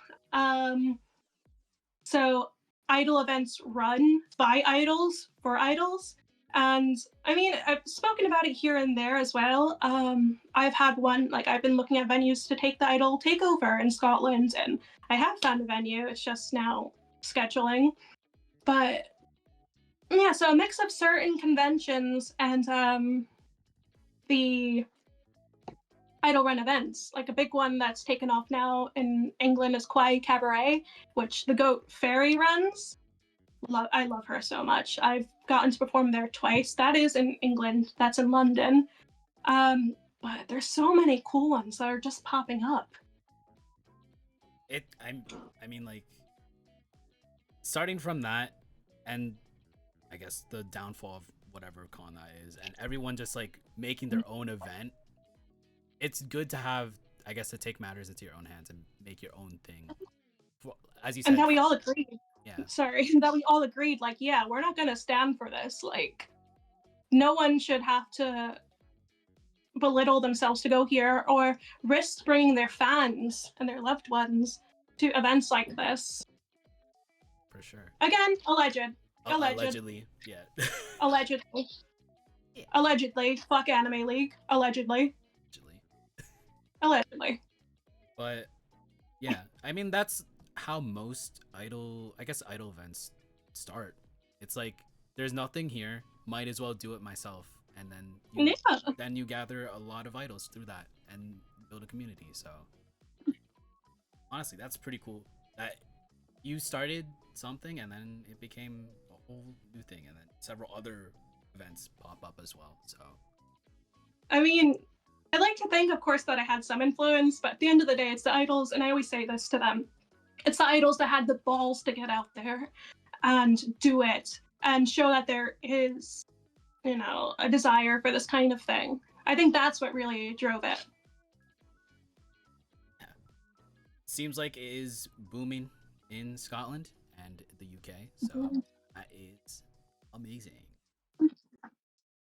So idol events run by idols for idols. And I mean, I've spoken about it here and there as well. I've had one, like I've been looking at venues to take the Idol Takeover in Scotland, and I have found a venue. It's just now scheduling. But yeah, so a mix of certain conventions and the idol run events. Like a big one that's taken off now in England is Kwai Cabaret, which the goat Fairy runs. I love her so much. I've gotten to perform there twice. That is in England. That's in London. But there's so many cool ones that are just popping up. I mean, like, starting from that, and I guess the downfall of whatever con that is, and everyone just like making their own event. It's good to have, I guess, to take matters into your own hands and make your own thing. As you said, and that we all agreed. Yeah. Sorry, that we all agreed, like, yeah, we're not gonna stand for this. Like, no one should have to belittle themselves to go here or risk bringing their fans and their loved ones to events like this. For sure. Again, alleged. Allegedly, yeah. Allegedly. Yeah. Allegedly. Fuck Anime League. Allegedly. Allegedly. But yeah, I mean, that's how most idol events start. It's like, there's nothing here, might as well do it myself, and then you gather a lot of idols through that and build a community. So honestly, that's pretty cool that you started something and then it became a whole new thing, and then several other events pop up as well. So I mean, I like to think, of course, that I had some influence, but at the end of the day, it's the idols, and I always say this to them. It's the idols that had the balls to get out there and do it and show that there is, a desire for this kind of thing. I think that's what really drove it. Yeah. Seems like it is booming in Scotland, and the UK. So that is amazing.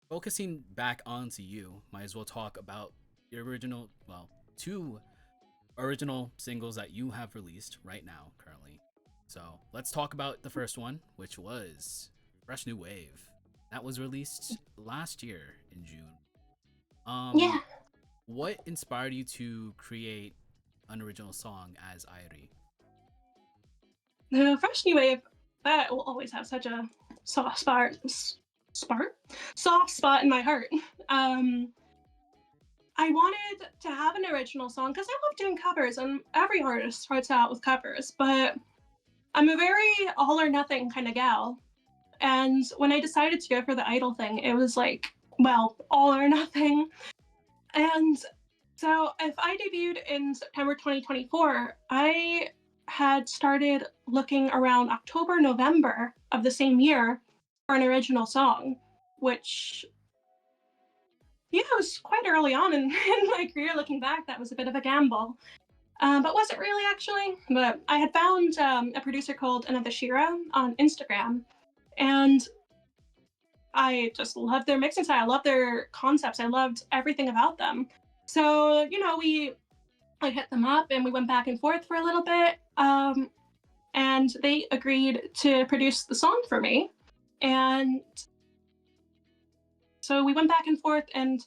Focusing back onto you, might as well talk about the original, well, two original singles that you have released right now, currently. So let's talk about the first one, which was Fresh New Wave. That was released last year in June. Yeah. What inspired you to create an original song as Airi? The Fresh New Wave, that will always have such a soft spot, soft spot in my heart. Um, I wanted to have an original song because I love doing covers, and every artist starts out with covers. But I'm a very all or nothing kind of gal, and when I decided to go for the Idol thing, it was like, well, all or nothing. And so, if I debuted in September 2024, I had started looking around October, November of the same year for an original song, which, yeah, it was quite early on in, in my career. Looking back, that was a bit of a gamble. But was it really actually? But I had found a producer called Another Shira on Instagram, and I just loved their mixing style. I loved their concepts. I loved everything about them. So, I hit them up and we went back and forth for a little bit. And they agreed to produce the song for me. And so we went back and forth. And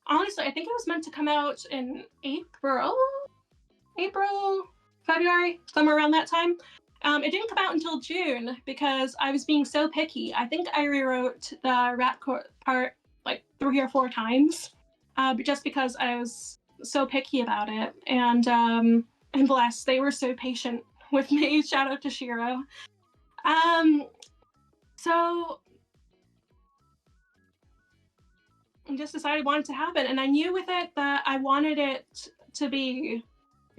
honestly, I think it was meant to come out in April, February, somewhere around that time. It didn't come out until June because I was being so picky. I think I rewrote the rap part like 3 or 4 times, but just because I was so picky about it. And bless, they were so patient with me. Shout out to Shiro. So I just decided I wanted to happen, and I knew with it that I wanted it to be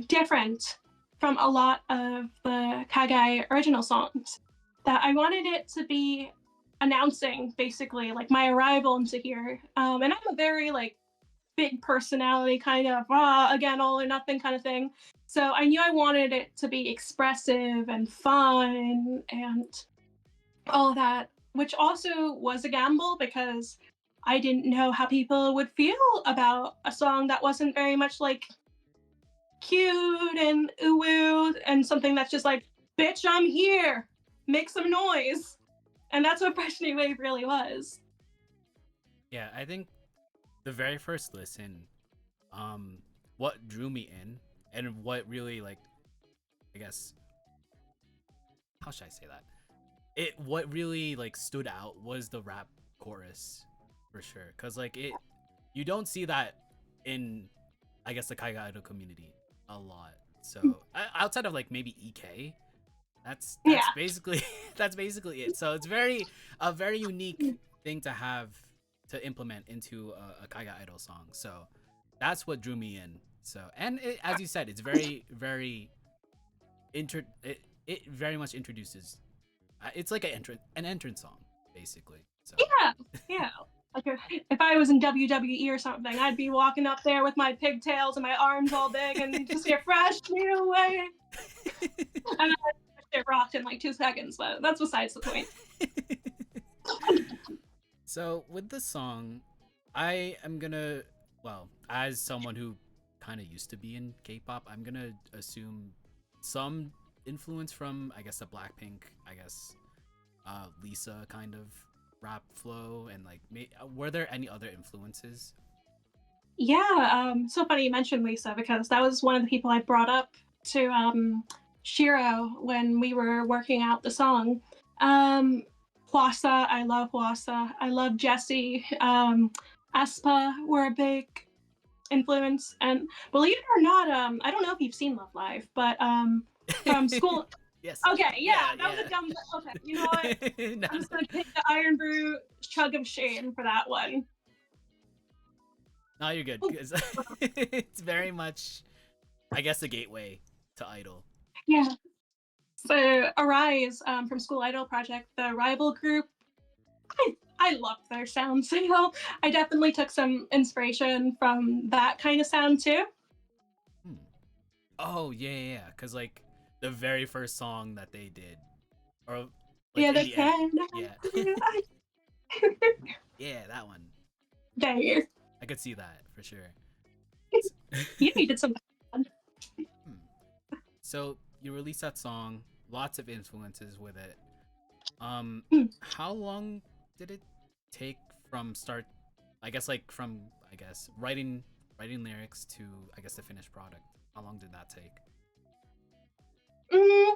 different from a lot of the Kagai original songs. That I wanted it to be announcing basically like my arrival into here. And I'm a very like big personality kind of again all or nothing kind of thing. So I knew I wanted it to be expressive and fun and all that, which also was a gamble because I didn't know how people would feel about a song that wasn't very much like cute and ooh and something that's just like, bitch, I'm here, make some noise. And that's what Fresh New Wave really was. Yeah, I think the very first listen, um, what drew me in and what really like, I guess, how should I say that? What really like stood out was the rap chorus, for sure, cause like you don't see that in, I guess, the Kaiga Idol community a lot. So outside of like maybe EK, that's Yeah. basically that's basically it. So it's a very unique thing to have to implement into a Kaiga Idol song. So that's what drew me in. So and as you said, it's very it very much introduces. It's like an entrance song basically. So Yeah. Like if I was in WWE or something, I'd be walking up there with my pigtails and my arms all big and just get Fresh New Wave. And I get rocked in like 2 seconds, but that's besides the point. So with the song, I am gonna, well, as someone who kind of used to be in K-pop, I'm gonna assume some influence from, I guess, the Blackpink, I guess, Lisa kind of rap flow, and like, were there any other influences? Yeah, so funny you mentioned Lisa because that was one of the people I brought up to Shiro when we were working out the song. Hwasa, I love Hwasa. I love Jessie. Aespa were a big influence, and believe it or not, I don't know if you've seen Love Live, but from school. Yes. Okay, yeah, that was a dumb. Okay, you know what? No, I'm just gonna take the Iron Brew chug of shame for that one. no, you're good because it's very much, I guess, a gateway to Idol. Yeah. So Arise from School Idol Project, the rival group, I loved their sound. So I definitely took some inspiration from that kind of sound too. Hmm. Oh yeah, yeah, because like the very first song that they did, or like Yeah, in they the edit. can. Yeah, yeah, that one. Dang it. I could see that for sure. You needed some fun. Hmm. So you released that song, lots of influences with it. Hmm. How long did it take from start? I guess like from writing lyrics to I guess the finished product. How long did that take? Mm,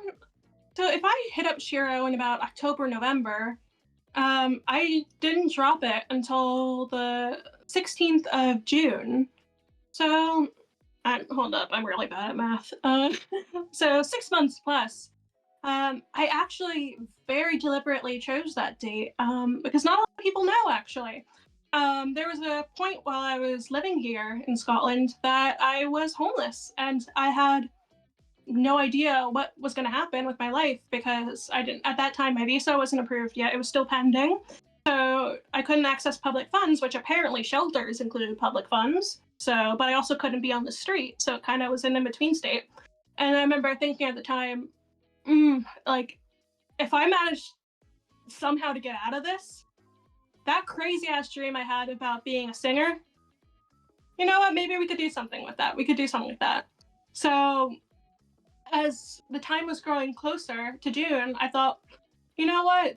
so if I hit up Shiro in about October, November, I didn't drop it until the 16th of June. So, hold up, I'm really bad at math. So 6 months plus. I actually very deliberately chose that date because not a lot of people know actually. There was a point while I was living here in Scotland that I was homeless and I had no idea what was going to happen with my life because I didn't, at that time, my visa wasn't approved yet. It was still pending. So I couldn't access public funds, which apparently shelters included public funds. So, but I also couldn't be on the street. So it kind of was an in between state. And I remember thinking at the time, like, if I manage somehow to get out of this, that crazy ass dream I had about being a singer, you know what? Maybe we could do something with that. We could do something with that. So as the time was growing closer to June, I thought, you know what?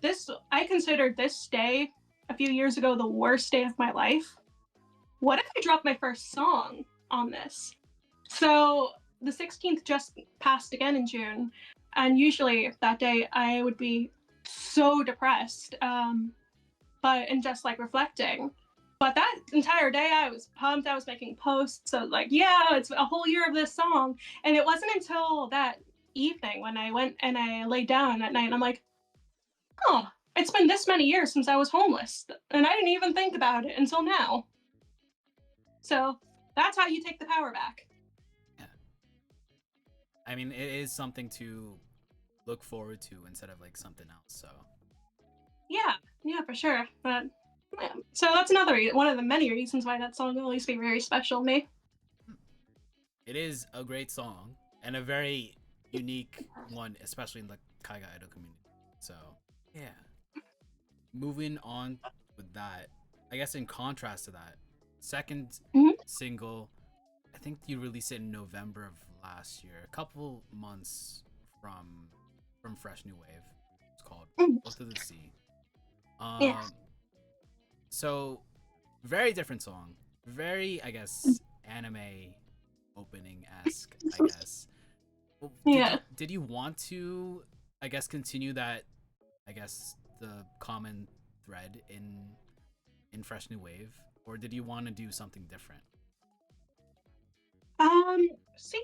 I considered this day a few years ago the worst day of my life. What if I dropped my first song on this? So the 16th just passed again in June, and usually that day I would be so depressed, but and just like reflecting. But that entire day I was pumped. I was making posts. So like, yeah, it's a whole year of this song. And it wasn't until that evening when I went and I laid down at night and I'm like, oh, it's been this many years since I was homeless. And I didn't even think about it until now. So that's how you take the power back. Yeah, I mean it is something to look forward to instead of like something else. So Yeah, yeah, for sure. But yeah. So that's another one of the many reasons why that song will always be very special to me. it is a great song and a very unique one, especially in the Kaiga idol community. So yeah, moving on with that, I guess in contrast to that, second Mhm. single, I think you released it in November of last year, a couple months from Fresh New Wave. It's called Mm. Oath of the Sea. Yeah. Um, so very different song, very I guess anime opening esque. I guess. Well, Yeah. did you want to I guess continue that I guess the common thread in Fresh New Wave, or did you want to do something different? See,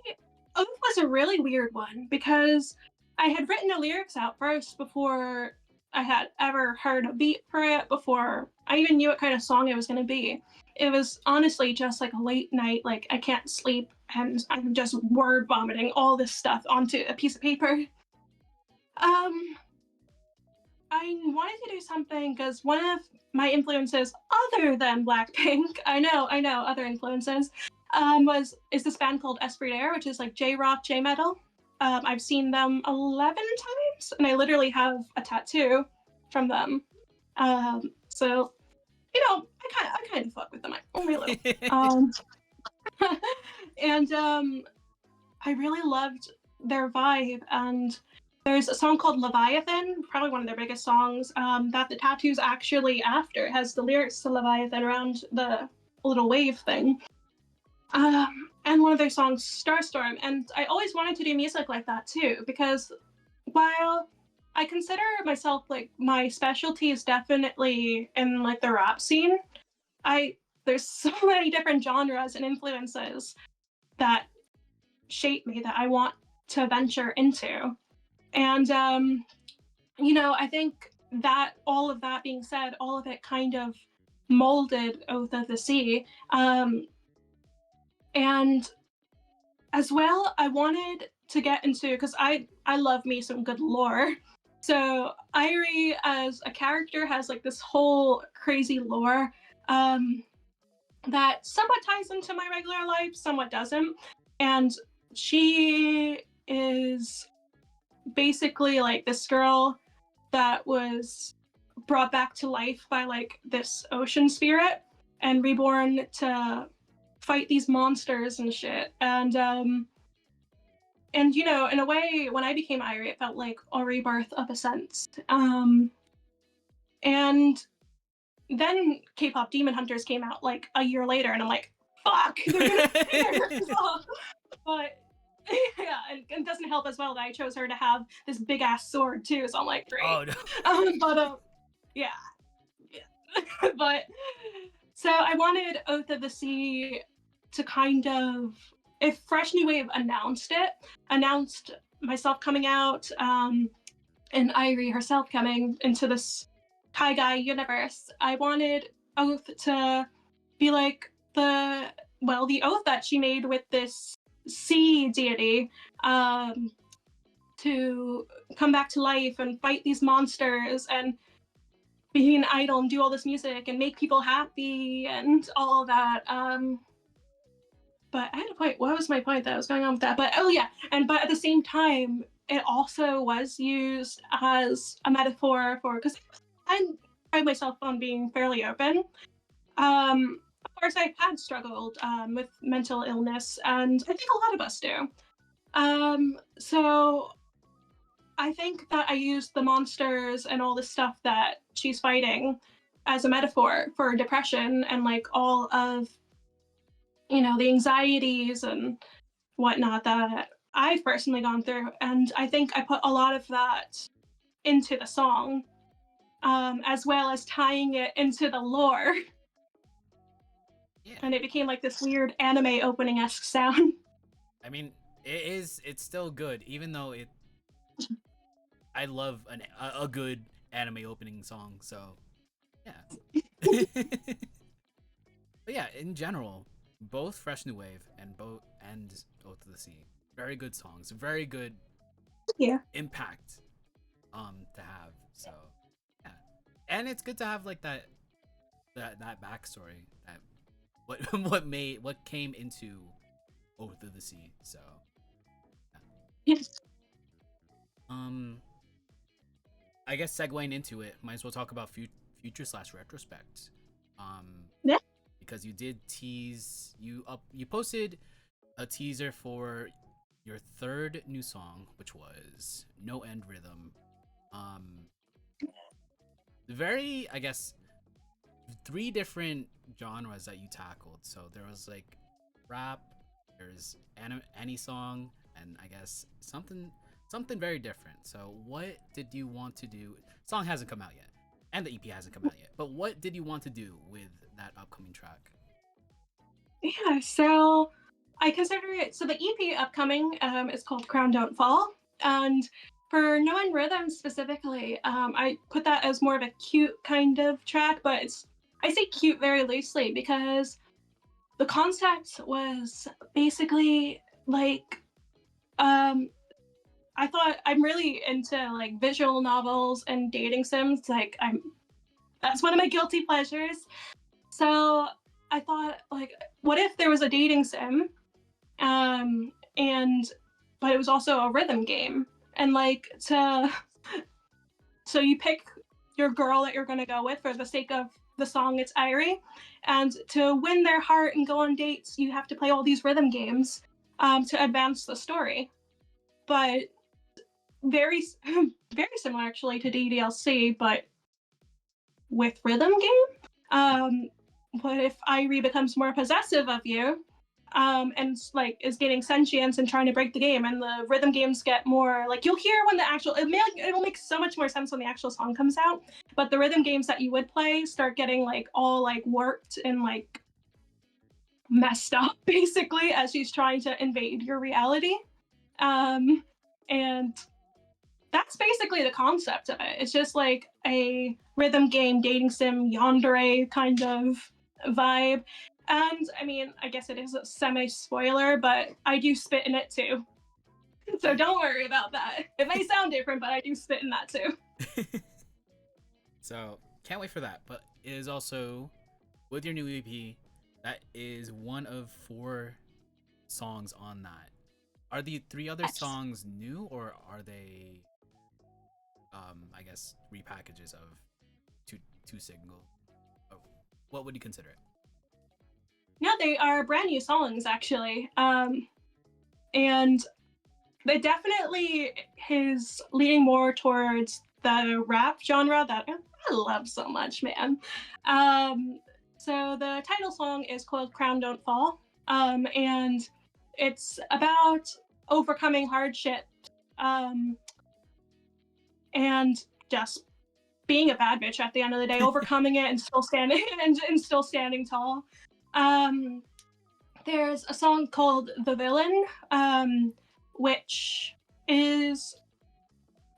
Oath was a really weird one because I had written the lyrics out first before I had ever heard a beat for it, before I even knew what kind of song it was going to be. It was honestly just like a late night, like I can't sleep, and I'm just word vomiting all this stuff onto a piece of paper. Um, I wanted to do something because one of my influences, other than Blackpink, I know, other influences, is this band called Esprit Air, which is like J rock, J metal. I've seen them 11 times, and I literally have a tattoo from them. So I kind of fuck with them, only a little. Um, and I really loved their vibe. And there's a song called Leviathan, probably one of their biggest songs, that the tattoo's actually after. It has the lyrics to Leviathan around the little wave thing. And one of their songs, Starstorm. And I always wanted to do music like that too, because while I consider myself like my specialty is definitely in like the rap scene, I there's so many different genres and influences that shape me that I want to venture into. And I think that all of that being said, all of it kind of molded Oath of the Sea. And as well, I wanted to get into because I love me some good lore. So Irie as a character has like this whole crazy lore um, that somewhat ties into my regular life, somewhat doesn't. And she is basically like this girl. that was brought back to life by like this ocean spirit and reborn to fight these monsters and shit. And you know, in a way, when I became IRI, it felt like a rebirth of a sense. And then K-pop Demon Hunters came out like a year later, and I'm like, fuck, they're gonna fear. But yeah, and it doesn't help as well that I chose her to have this big ass sword too. So I'm like, great. Oh no. Yeah, yeah. But so I wanted Oath of the Sea to kind of, if Fresh New Wave announced myself coming out, and Irie herself coming into this Kai Guy universe, I wanted Oath to be like the oath that she made with this sea deity, to come back to life and fight these monsters and be an idol and do all this music and make people happy and all that. But I had a point. What was my point that was going on with that? But but at the same time, it also was used as a metaphor for, because I pride myself on being fairly open. Of course, I had struggled with mental illness, and I think a lot of us do. So I think that I used the monsters and all the stuff that she's fighting as a metaphor for depression and like all of, you know, the anxieties and whatnot that I've personally gone through. And I think I put a lot of that into the song, as well as tying it into the lore. Yeah. And it became like this weird anime opening-esque sound. I mean, it's still good, even though it. I love a good anime opening song, so yeah. But yeah, in general, both Fresh New Wave and Oath of the Sea, very good songs, very good Yeah. impact to have. So yeah, and it's good to have like that backstory, that what came into Oath of the Sea. So yeah. Yes. I guess segueing into it, might as well talk about future / retrospect. Yeah. Because you did tease, you posted a teaser for your third new song, which was No End Rhythm. Very, I guess, 3 different genres that you tackled. So there was like rap, there's any song, and I guess something very different. So what did you want to do? Song hasn't come out yet, and the EP hasn't come out yet. But what did you want to do with that upcoming track? Yeah, so I consider it, so the EP upcoming is called Crown Don't Fall. And for No One Rhythm specifically, I put that as more of a cute kind of track, but I say cute very loosely because the concept was basically like, I thought I'm really into like visual novels and dating sims. Like that's one of my guilty pleasures. So I thought, like, what if there was a dating sim, and but it was also a rhythm game, and like so you pick your girl that you're gonna go with for the sake of the song. It's Irie, and to win their heart and go on dates, you have to play all these rhythm games, to advance the story. But very very similar actually to DDLC, but with rhythm game. What if Irie becomes more possessive of you, and like is gaining sentience and trying to break the game, and the rhythm games get more like, you'll hear when the actual it'll make so much more sense when the actual song comes out. But the rhythm games that you would play start getting like all like warped and like messed up basically as she's trying to invade your reality. And that's basically the concept of it. It's just like a rhythm game, dating sim, yandere kind of vibe. And I mean, I guess it is a semi spoiler, but I do spit in it too. So don't worry about that. It may sound different, but I do spit in that too. So can't wait for that. But it is also with your new EP. That is one of 4 songs on that. Are the 3 other songs new, or are they I guess, repackages of two singles. Oh, what would you consider it? No, they are brand new songs actually. And they definitely is leaning more towards the rap genre that I love so much, man. So the title song is called Crown Don't Fall. And it's about overcoming hardship, and just being a bad bitch at the end of the day, overcoming it and still standing and still standing tall. There's a song called The Villain, which is,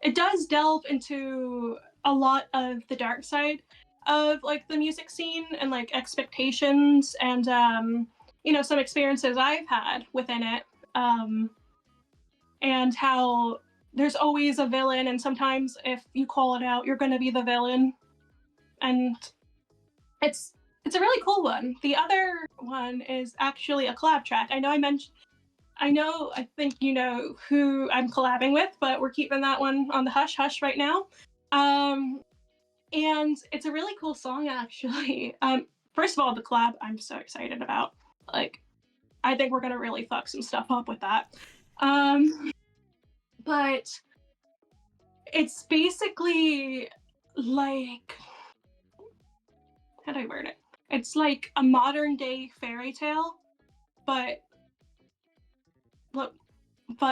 it does delve into a lot of the dark side of like the music scene and like expectations and some experiences I've had within it, and how there's always a villain, and sometimes if you call it out, you're going to be the villain, and it's a really cool one. The other one is actually a collab track. I think you know who I'm collabing with, but we're keeping that one on the hush hush right now. And it's a really cool song, actually. First of all, the collab I'm so excited about. Like, I think we're gonna really fuck some stuff up with that. But it's basically like, how do I word it? It's like a modern day fairy tale, but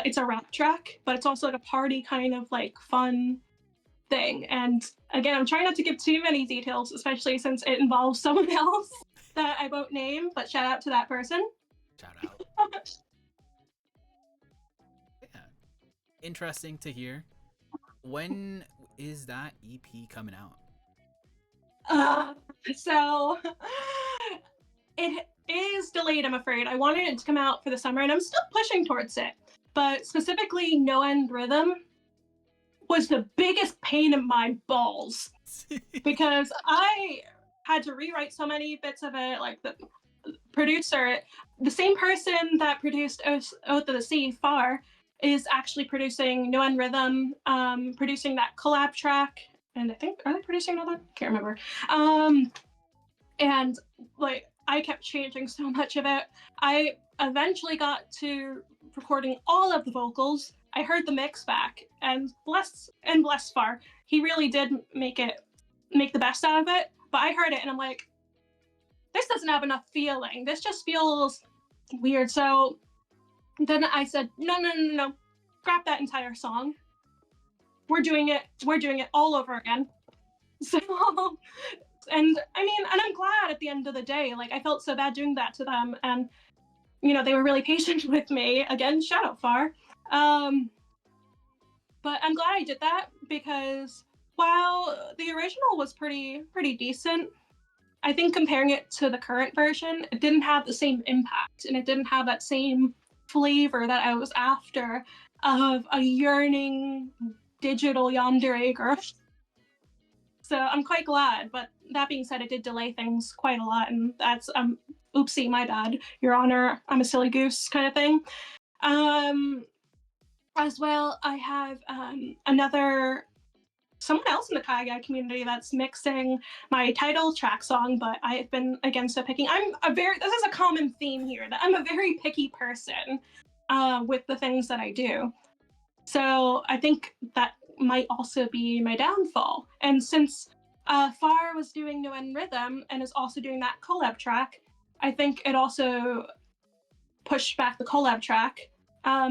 it's a rap track, but it's also like a party kind of like fun thing. And again, I'm trying not to give too many details, especially since it involves someone else that I won't name, but shout out to that person. Shout out. Yeah. Interesting to hear. When is that EP coming out? So it is delayed, I'm afraid. I wanted it to come out for the summer, and I'm still pushing towards it. But specifically, No End Rhythm was the biggest pain in my balls because I had to rewrite so many bits of it. Like the producer, the same person that produced Oath of the Sea, Far, is actually producing No End Rhythm, producing that collab track. And I think, are they producing another? Can't remember. And like, I kept changing so much of it. I eventually got to recording all of the vocals. I heard the mix back, and bless Far, he really did make the best out of it. But I heard it, and I'm like, this doesn't have enough feeling. This just feels weird. So then I said, no, scrap that entire song. We're doing it all over again. So, and I mean, and I'm glad at the end of the day. Like, I felt so bad doing that to them, and they were really patient with me. Again, shout out Far. But I'm glad I did that, because while the original was pretty decent, I think comparing it to the current version, it didn't have the same impact, and it didn't have that same flavor that I was after of a yearning digital yandere girl. So I'm quite glad, but that being said, it did delay things quite a lot, and that's oopsie, my bad, Your Honor, I'm a silly goose kind of thing. As well, I have someone else in the Kaigai community that's mixing my title track song, but I've been, again, so picking. This is a common theme here, that I'm a very picky person with the things that I do. So I think that might also be my downfall. And since Far was doing No End Rhythm and is also doing that collab track, I think it also pushed back the collab track,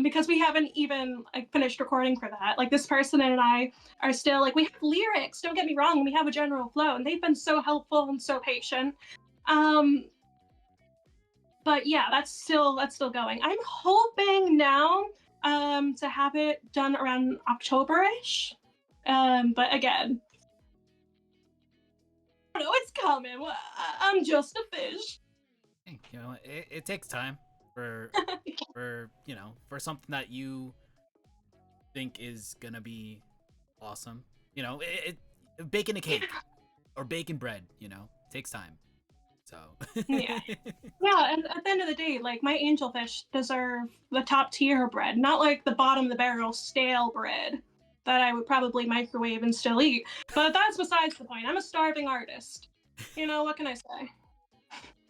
because we haven't even finished recording for that. Like, this person and I are still we have lyrics, don't get me wrong, we have a general flow, and they've been so helpful and so patient. But yeah, that's still going. I'm hoping now to have it done around October-ish. But again, I don't know, it's coming. I'm just a fish. It takes time for for something that you think is gonna be awesome. Baking a cake or baking bread, takes time. So Yeah, and at the end of the day, my angelfish deserve the top tier bread, not the bottom of the barrel stale bread that I would probably microwave and still eat. But that's besides the point. I'm a starving artist. You know, what can I say?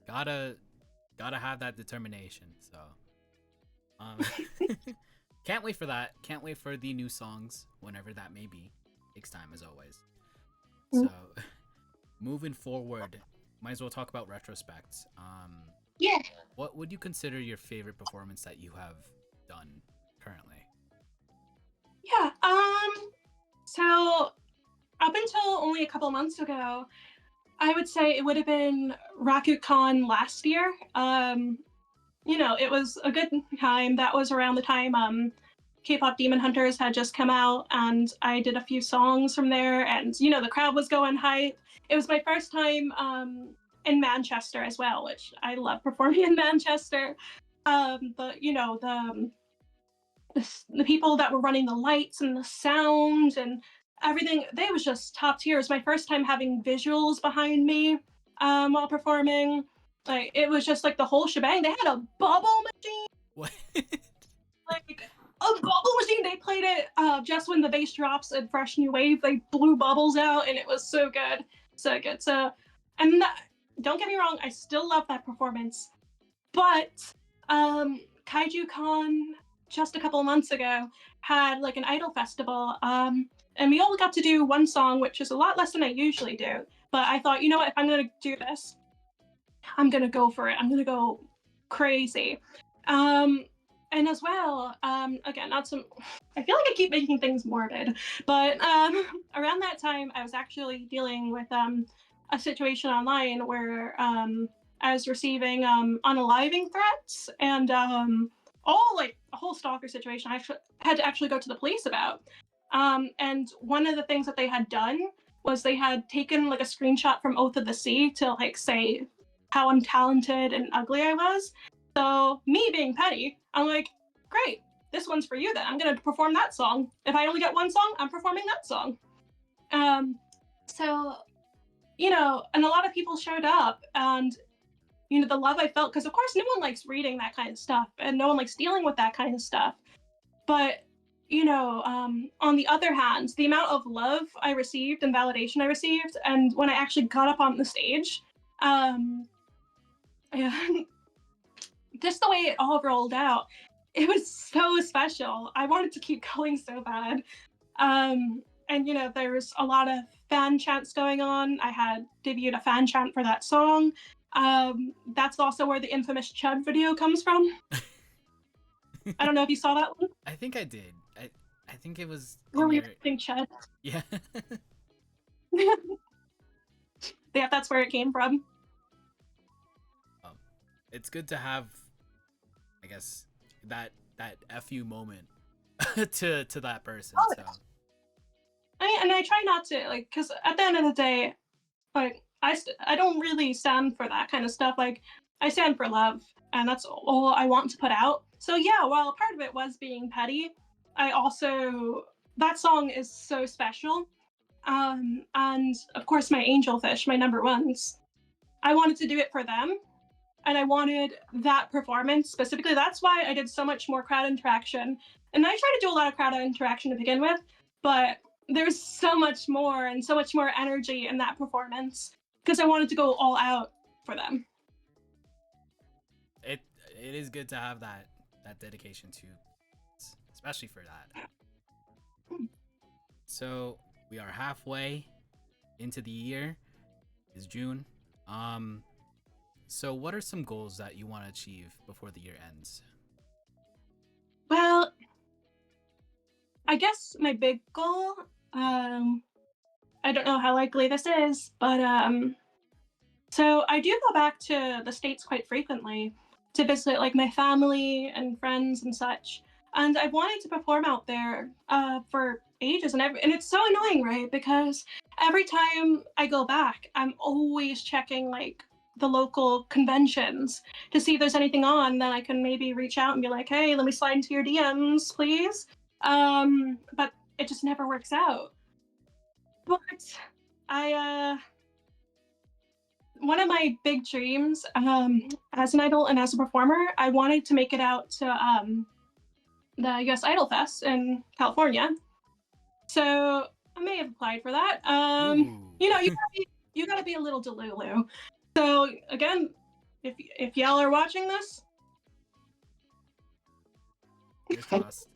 Gotta have that determination. So, um, can't wait for that. Can't wait for the new songs whenever that may be. Takes time as always. So, moving forward, might as well talk about retrospects. Yeah. What would you consider your favorite performance that you have done currently? Yeah. So up until only a couple months ago, I would say it would have been RakuCon last year. You know, it was a good time. That was around the time K-pop Demon Hunters had just come out, and I did a few songs from there, and you know, the crowd was going hype. It was my first time in Manchester as well, which I love performing in Manchester. But you know, the people that were running the lights and the sound and everything, they was just top tier. It was my first time having visuals behind me while performing. Like it was just like the whole shebang. They had a bubble machine, What? like a bubble machine. They played it just when the bass drops in Fresh New Wave. They blew bubbles out, and it was so good, so good. So, and that, don't get me wrong, I still love that performance. But Kaiju Con just a couple of months ago had like an idol festival, and we all got to do one song, which is a lot less than I usually do. But I thought, you know what, if I'm gonna do this, I'm gonna go for it. I'm gonna go crazy. And as well, again, not some. I feel like I keep making things morbid, but around that time, I was actually dealing with a situation online where I was receiving unaliving threats and all like a whole stalker situation. I had to actually go to the police about. And one of the things that they had done was they had taken like a screenshot from Oath of the Sea to like say how untalented and ugly I was. So me being petty, I'm like, great, this one's for you then. I'm gonna perform that song. If I only get one song, I'm performing that song. So, you know, and a lot of people showed up, and you know, the love I felt, because of course no one likes reading that kind of stuff and no one likes dealing with that kind of stuff. But you know, on the other hand, the amount of love I received and validation I received, and when I actually got up on the stage, yeah, just the way it all rolled out, it was so special. I wanted to keep going so bad. And you know, there was a lot of fan chants going on. I had debuted a fan chant for that song. That's also where the infamous Chud video comes from. I don't know if you saw that one. I think I did. I think it was Where in we your... were saying Chud. Yeah. Yeah, that's where it came from. It's good to have, I guess, that fu moment to that person. Oh, So I try not to, like, because at the end of the day, like I don't really stand for that kind of stuff. Like I stand for love, and that's all I want to put out. So yeah, while part of it was being petty, I also, that song is so special. And of course my angelfish, my number ones, I wanted to do it for them, and I wanted that performance specifically. That's why I did so much more crowd interaction. And I try to do a lot of crowd interaction to begin with, but there's so much more and so much more energy in that performance because I wanted to go all out for them. it is good to have that dedication too, especially for that. So we are halfway into the year. It's June. So what are some goals that you want to achieve before the year ends? Well, I guess my big goal, I don't know how likely this is, but so I do go back to the States quite frequently to visit like my family and friends and such. And I've wanted to perform out there for ages, and it's so annoying, right? Because every time I go back, I'm always checking like the local conventions to see if there's anything on. Then I can maybe reach out and be like, "Hey, let me slide into your DMs, please." But it just never works out. But I one of my big dreams as an idol and as a performer, I wanted to make it out to the US Idol Fest in California. So I may have applied for that. Ooh. You know, you gotta be a little delulu. So again, if y'all are watching this, Fingers crossed.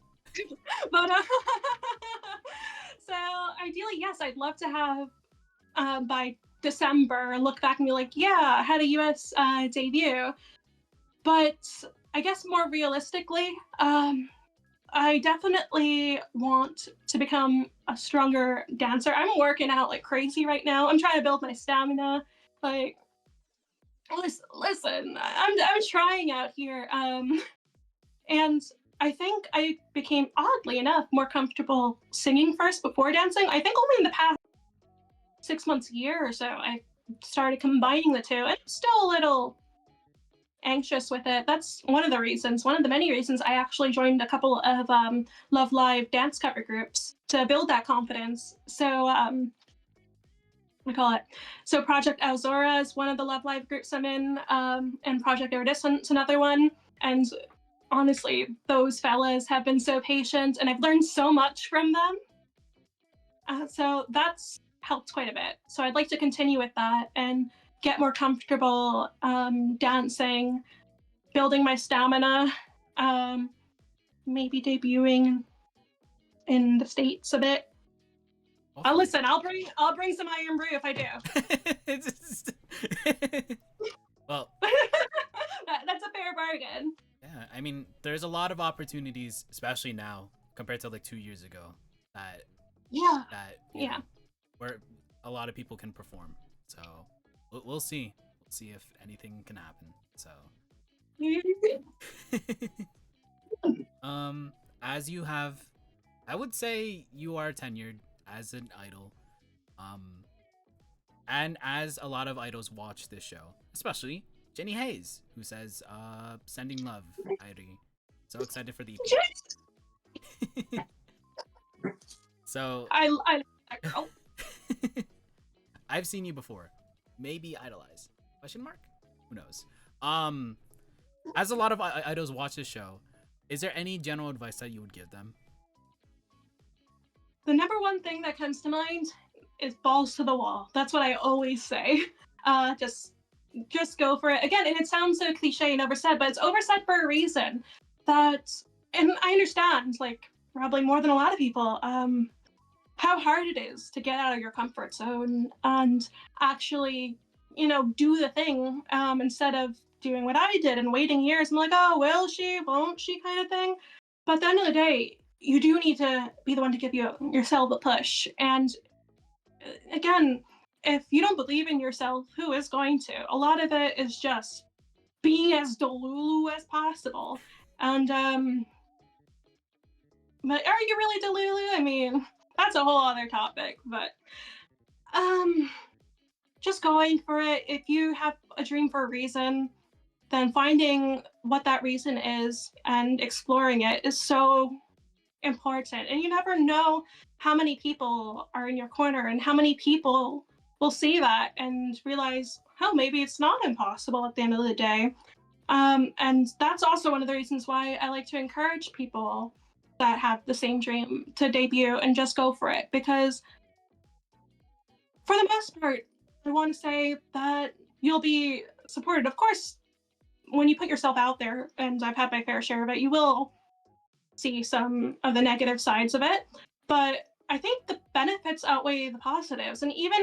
but so ideally, yes, I'd love to have by December look back and be like, yeah, I had a US debut. But I guess more realistically, I definitely want to become a stronger dancer. I'm working out like crazy right now. I'm trying to build my stamina. Like, listen, I'm trying out here. And I think I became oddly enough more comfortable singing first before dancing. I think only in the past 6 months, a year or so, I started combining the two. And I'm still a little anxious with it. That's one of the reasons, one of the many reasons I actually joined a couple of Love Live dance cover groups to build that confidence. So we call it. So Project Azora is one of the Love Live groups I'm in, and Project Iridescent's another one. And honestly, those fellas have been so patient, and I've learned so much from them. So that's helped quite a bit. So I'd like to continue with that and get more comfortable dancing, building my stamina, maybe debuting in the States a bit. Listen, I'll bring some Iron Brew if I do. Well, that's a fair bargain. yeah, I mean, there's a lot of opportunities, especially now compared to like 2 years ago, that Yeah. you know, where a lot of people can perform. So we'll see. We'll see if anything can happen. So as you have, I would say you are tenured as an idol, and as a lot of idols watch this show, especially Jenny Hayes, who says, sending love, IDOLEYEZ. So excited for the EP. So I love that girl. I've seen you before. Maybe idolize? Question mark? Who knows? As a lot of idols watch this show, is there any general advice that you would give them? The number one thing that comes to mind is balls to the wall. That's what I always say. Just go for it. Again, and it sounds so cliche and oversaid, but it's oversaid for a reason. That, and I understand, like, probably more than a lot of people, how hard it is to get out of your comfort zone and actually, do the thing, instead of doing what I did and waiting years and like, oh, will she, won't she kind of thing. But at the end of the day, you do need to be the one to give yourself a push. And again, if you don't believe in yourself, who is going to? A lot of it is just being as delulu as possible. And but are you really delulu? I mean, that's a whole other topic. But just going for it. If you have a dream for a reason, then finding what that reason is and exploring it is so important. And you never know how many people are in your corner and how many people will see that and realize, oh, maybe it's not impossible at the end of the day. And that's also one of the reasons why I like to encourage people that have the same dream to debut and just go for it. Because for the most part, I want to say that you'll be supported. Of course, when you put yourself out there, and I've had my fair share of it, you will see some of the negative sides of it. But I think the benefits outweigh the positives. And even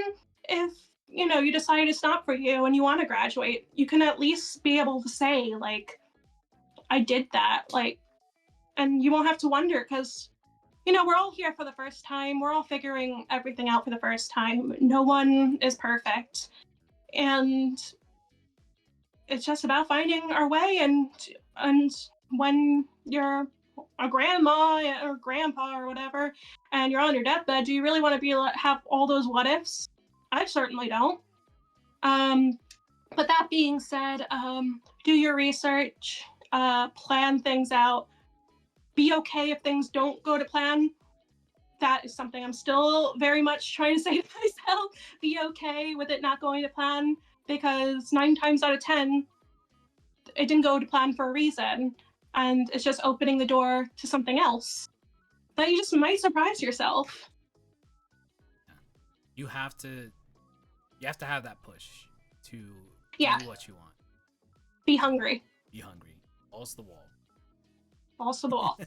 if you decide it's not for you and you want to graduate, you can at least be able to say, like, I did that, like, and you won't have to wonder because we're all here for the first time. We're all figuring everything out for the first time. No one is perfect. And it's just about finding our way. And when you're a grandma or grandpa or whatever, and you're on your deathbed, do you really want to have all those what ifs? I certainly don't. But that being said, do your research, plan things out, be okay if things don't go to plan. That is something I'm still very much trying to say to myself. Be okay with it not going to plan, because 9 times out of 10, it didn't go to plan for a reason, and it's just opening the door to something else that you just might surprise yourself. you have to have that push to Yeah, do what you want. be hungry. Be hungry. Balls to the wall. Also the wall.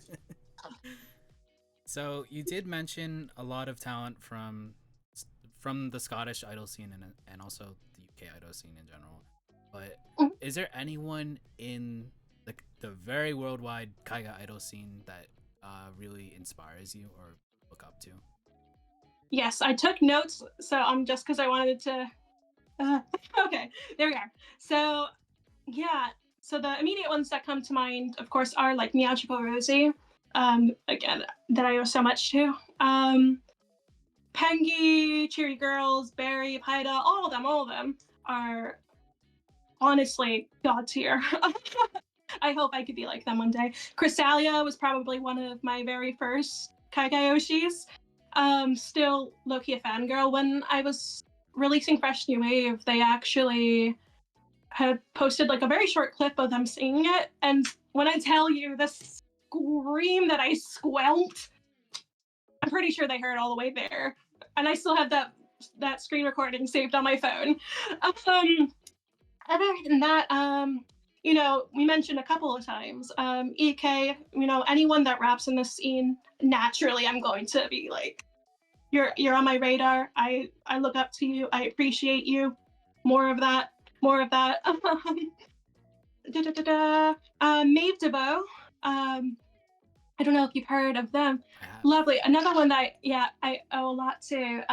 So you did mention a lot of talent from the Scottish idol scene and also the UK idol scene in general. But Mhm. is there anyone in the very worldwide Kaiga idol scene that really inspires you or look up to? Yes, I took notes, so just because I wanted to. Okay, there we are. So yeah, so the immediate ones that come to mind, of course, are like Miyajiko Rosie. Again, that I owe so much to. Pengi, Cheery Girls, Barry, Paida, all of them are honestly god tier. I hope I could be like them one day. Crystalia was probably one of my very first Kaigayoshis. Still low-key a fangirl. When I was releasing Fresh New Wave, they actually had posted like a very short clip of them singing it. And when I tell you the scream that I squelched, I'm pretty sure they heard all the way there. And I still have that screen recording saved on my phone. Other than that, we mentioned a couple of times, EK, anyone that raps in this scene, naturally I'm going to be like, you're on my radar. I look up to you. I appreciate you. More of that. More of that. Maeve DeVoe. I don't know if you've heard of them. I have. Lovely. Another one that I owe a lot to.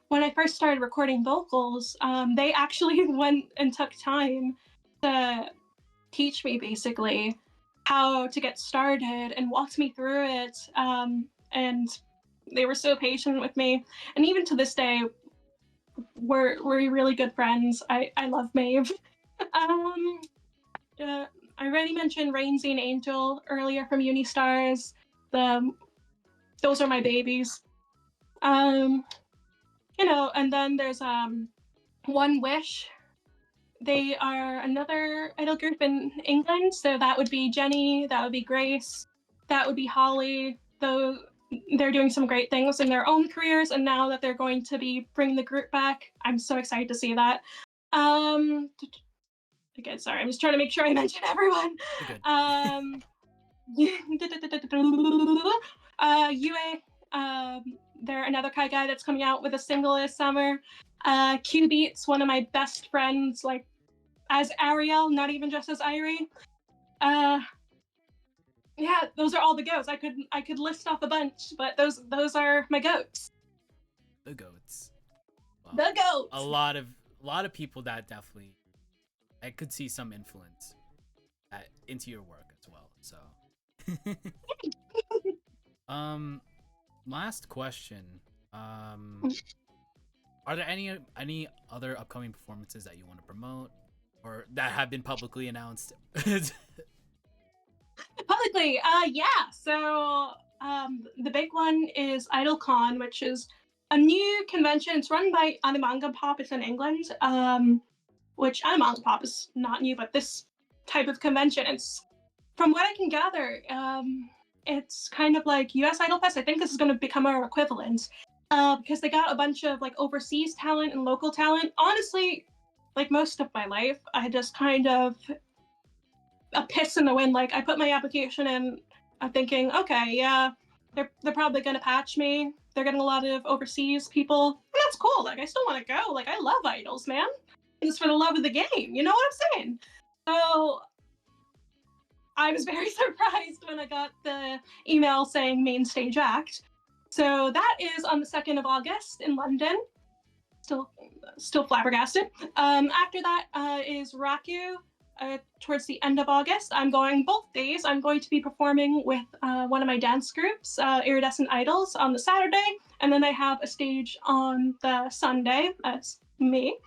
When I first started recording vocals, they actually went and took time to teach me basically how to get started and walked me through it. And they were so patient with me. And even to this day, we're really good friends. I love Maeve. um, I already mentioned Rainsy and Angel earlier from Unistars. Those are my babies. Um, and then there's One Wish. They are another idol group in England, so that would be Jenny, that would be Grace, that would be Holly. Though they're doing some great things in their own careers, and now that they're going to be bringing the group back, I'm so excited to see that. Again, sorry, I'm just trying to make sure I mention everyone. You're good. Yue, they're another Kai guy that's coming out with a single this summer. Q Beats, one of my best friends, like as Ariel, not even just as IRI. Yeah, those are all the goats. I could list off a bunch, but those are my goats. The goats. Well, The goats. a lot of people that definitely I could see some influence into your work as well. So, last question. Are there any other upcoming performances that you want to promote or that have been publicly announced? Publicly, yeah. So the big one is IdolCon, which is a new convention. It's run by Animanga Pop. It's in England. Which Animanga Pop is not new, but this type of convention, it's from what I can gather, it's kind of like US Idol Fest. I think this is going to become our equivalent because they got a bunch of like overseas talent and local talent. Honestly, like most of my life, I just kind of a piss in the wind. Like I put my application in, I'm thinking, okay, yeah, they're probably gonna patch me. They're getting a lot of overseas people, and that's cool. Like I still want to go. Like I love idols, man. It's for the love of the game. You know what I'm saying? So I was very surprised when I got the email saying main stage act. So that is on the 2nd of August in London. Still flabbergasted. After that is Raku. Towards the end of August, I'm going both days. I'm going to be performing with one of my dance groups, Iridescent Idols, on the Saturday, and then I have a stage on the Sunday. That's me.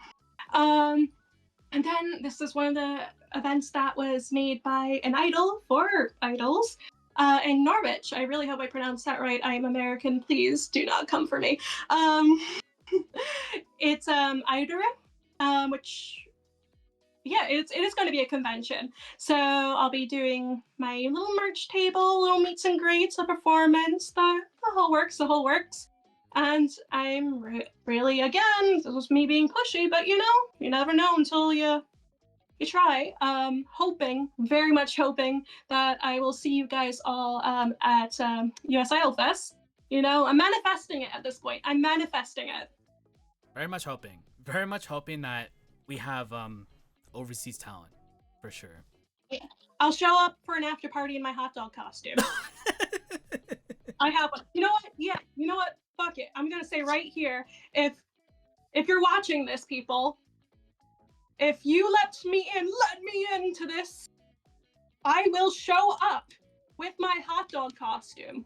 And then this is one of the events that was made by an idol for idols in Norwich. I really hope I pronounced that right. I'm American. Please do not come for me. It's IDOLEYEZ, which it is going to be a convention. So I'll be doing my little merch table, little meets and greets, a performance, the whole works. And I'm really, again, this was me being pushy, but you know, you never know until you try. Hoping, very much hoping that I will see you guys all at US Idol Fest. You know, I'm manifesting it at this point. I'm manifesting it. Very much hoping that we have overseas talent for sure. Yeah. I'll show up for an after party in my hot dog costume. I have one. You know what? Yeah, you know what? Fuck it. I'm gonna say right here, if you're watching this, people, if you let me into this, I will show up with my hot dog costume.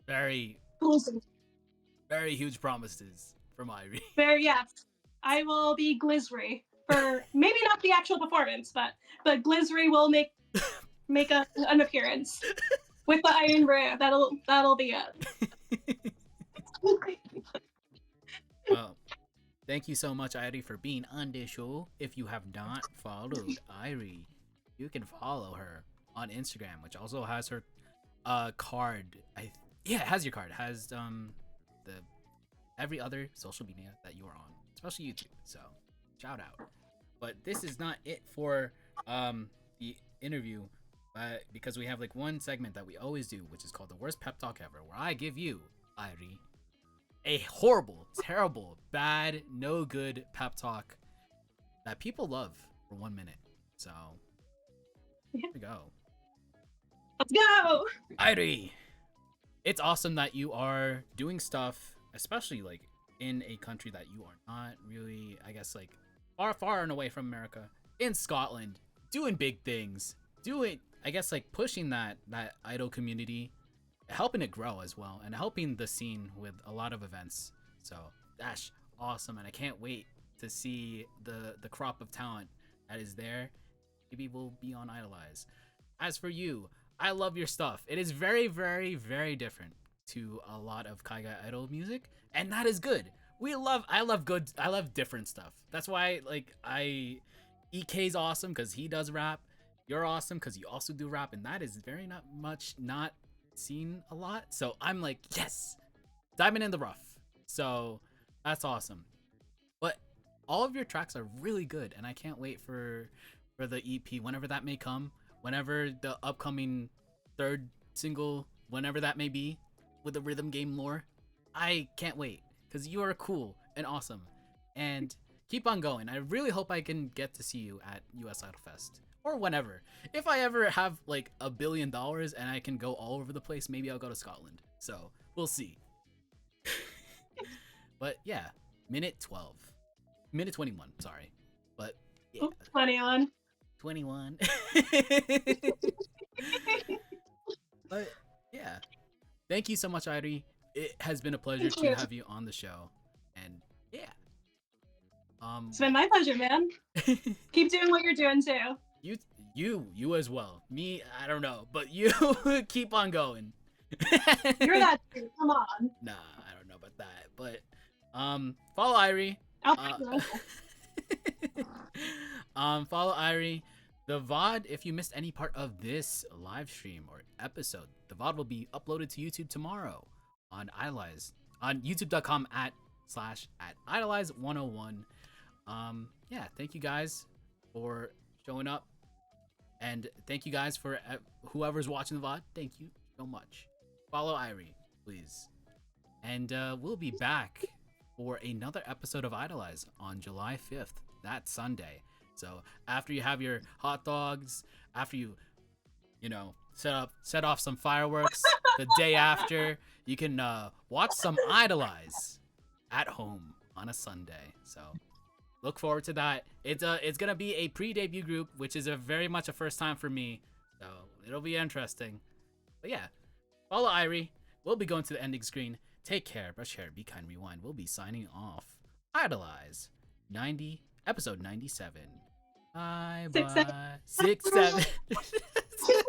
Very, Glizzy. very huge promises from IRI. Very, yes. I will be Glizzy for maybe not the actual performance, but Glizzy will make an appearance with the Iron Rare. That'll be it. Well, thank you so much, IRI, for being on the show. If you have not followed IRI, you can follow her on Instagram, which also has her card. Yeah, it has your card. It has the every other social media that you are on, especially YouTube. So shout out. But this is not it for the interview, because we have like one segment that we always do, which is called the worst pep talk ever, where I give you, IRI, a horrible, terrible, bad, no good pep talk that people love for 1 minute. So here we go. Let's go. IRI, it's awesome that you are doing stuff, especially like in a country that you are not really, I guess, like far and away from America, in Scotland, doing big things, doing, I guess, like pushing that idol community, helping it grow as well, and helping the scene with a lot of events. So that's awesome, and I can't wait to see the crop of talent that is there. Maybe we'll be on IDOLEYEZ. As for you, I love your stuff. It is very, very, very different to a lot of Kaiga idol music, and that is good. I love different stuff. That's why, like, EK's awesome because he does rap. You're awesome because you also do rap, and that is very not seen a lot. So I'm like, yes, diamond in the rough. So that's awesome. But all of your tracks are really good, and I can't wait for the EP whenever that may come, whenever the upcoming third single, whenever that may be, with the rhythm game lore. I can't wait because you are cool and awesome, and keep on going. I really hope I can get to see you at US Idol Fest or whenever. If I ever have like $1 billion and I can go all over the place, maybe I'll go to Scotland. So we'll see. But yeah, minute 21, sorry. But yeah. 21. 21. But yeah, thank you so much, IRI. It has been a pleasure to have you on the show, and yeah, it's been my pleasure, man. Keep doing what you're doing too. You as well. Me, I don't know, but you keep on going. You're that dude. Come on. Nah, I don't know about that, but follow IRI. Follow IRI. The VOD, if you missed any part of this live stream or episode, the VOD will be uploaded to YouTube tomorrow on IDOLEYEZ, on youtube.com /IDOLEYEZ101. Yeah, thank you guys for showing up, and thank you guys for whoever's watching the VOD. Thank you so much. Follow IRI, please. And we'll be back for another episode of IDOLEYEZ on July 5th, that Sunday. So after you have your hot dogs, after you know, set off some fireworks, the day after, you can watch some IDOLEYEZ at home on a Sunday. So look forward to that. It's gonna be a pre-debut group, which is very much a first time for me. So it'll be interesting. But yeah, follow IRI. We'll be going to the ending screen. Take care, brush hair, be kind, rewind. We'll be signing off. IDOLEYEZ episode 97. Bye bye. 6, 7. 6, 7.